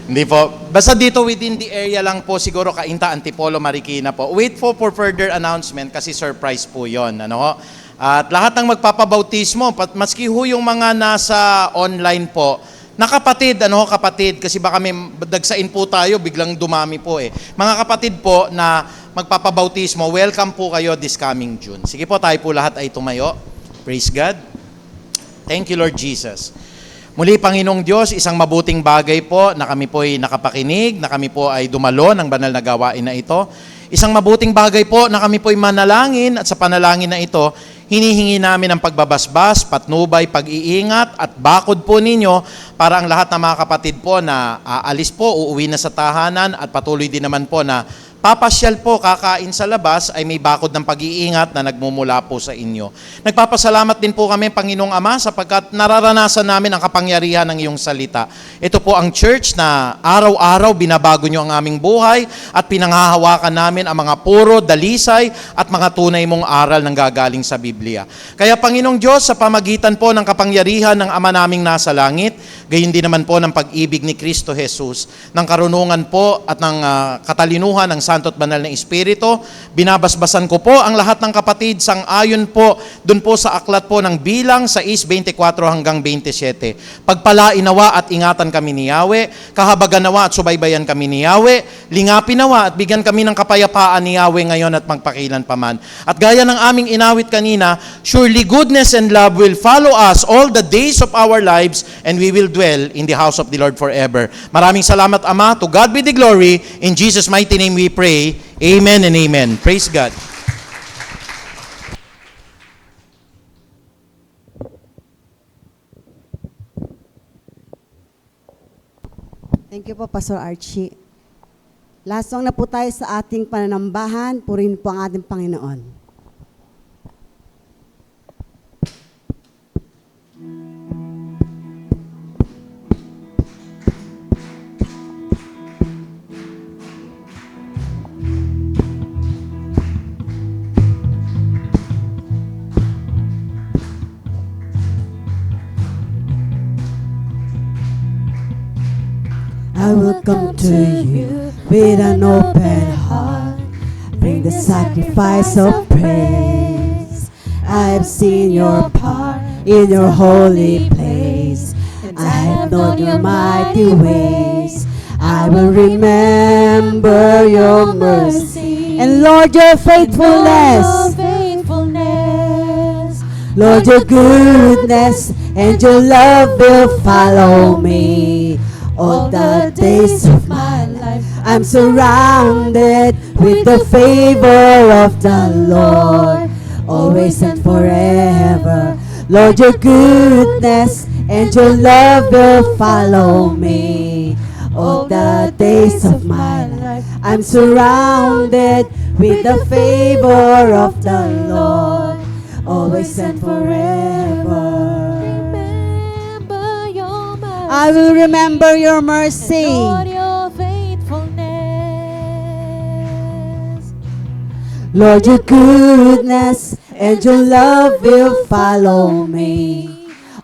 Hindi po. Basta dito within the area lang po, siguro Cainta, Antipolo, Marikina po. Wait for further announcement kasi surprise po yon. Ano ho? At lahat ng magpapabautismo, maski ho yung mga nasa online po, na kapatid, ano ho, kapatid, kasi baka may dagsain po tayo, biglang dumami po eh. Mga kapatid po na magpapabautismo, welcome po kayo this coming June. Sige po, tayo po lahat ay tumayo. Praise God. Thank you, Lord Jesus. Muli, Panginoong Diyos, isang mabuting bagay po na kami po ay nakapakinig, na kami po ay dumalo ng banal na gawain na ito. Isang mabuting bagay po na kami po ay manalangin at sa panalangin na ito, hinihingi namin ang pagbabasbas, patnubay, pag-iingat at bakod po ninyo para ang lahat ng mga kapatid po na aalis po, uuwi na sa tahanan at patuloy din naman po na papasyal po, kakain sa labas ay may bakod ng pag-iingat na nagmumula po sa inyo. Nagpapasalamat din po kami, Panginoong Ama, sapagkat nararanasan namin ang kapangyarihan ng iyong salita. Ito po ang church na araw-araw binabago nyo ang aming buhay at pinanghahawakan namin ang mga puro, dalisay at mga tunay mong aral ng gagaling sa Biblia. Kaya Panginoong Diyos, sa pamagitan po ng kapangyarihan ng Ama naming nasa langit, gayon din naman po ng pag-ibig ni Kristo Jesus, ng karunungan po at ng katalinuhan ng Santo at Banal na Espiritu, binabasbasan ko po ang lahat ng kapatid sang-ayon po dun po sa aklat po ng Bilang 6:24 hanggang 27. Pagpalain nawa at ingatan kami ni Yahweh, kahabagan nawa at subaybayan kami ni Yahweh, lingapin nawa at bigyan kami ng kapayapaan ni Yahweh ngayon at magpakilan paman. At gaya ng aming inawit kanina, surely goodness and love will follow us all the days of our lives and we will dwell in the house of the Lord forever. Maraming salamat, Ama. To God be the glory. In Jesus' mighty name we pray. Amen and amen. Praise God. Thank you po, Pastor Archie. Last song na po tayo sa ating pananambahan. Purihin po ang ating Panginoon. I will come to you with an open heart, bring the sacrifice of praise. I have seen your part in your holy place, and I have known your mighty ways. I will remember your mercy, and Lord, your faithfulness. Lord, your goodness and your love will follow me all the days of my life. I'm surrounded with the favor of the Lord, always and forever. Lord, your goodness and your love will follow me all the days of my life. I'm surrounded with the favor of the Lord, always and forever. I will remember your mercy. Lord, your faithfulness. Lord, your goodness and your love will follow me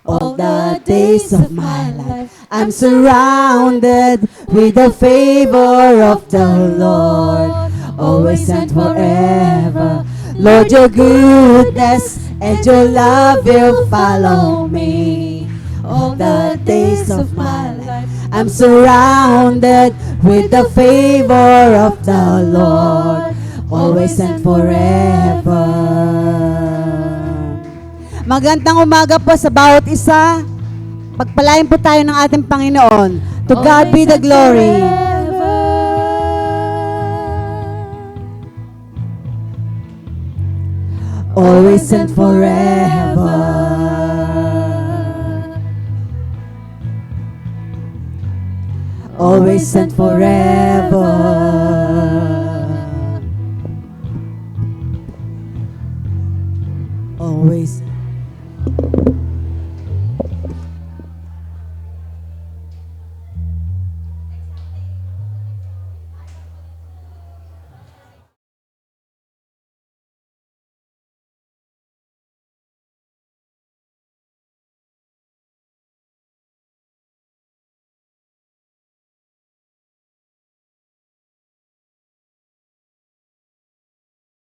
all the days of my life. I'm surrounded with the favor of the Lord, always and forever. Lord, your goodness and your love will follow me all the days of my life. I'm surrounded with the favor of the Lord, always and forever. Magandang umaga po sa bawat isa. Pagpalain po tayo ng ating Panginoon. To God be the glory. Always and forever. always and forever. Always.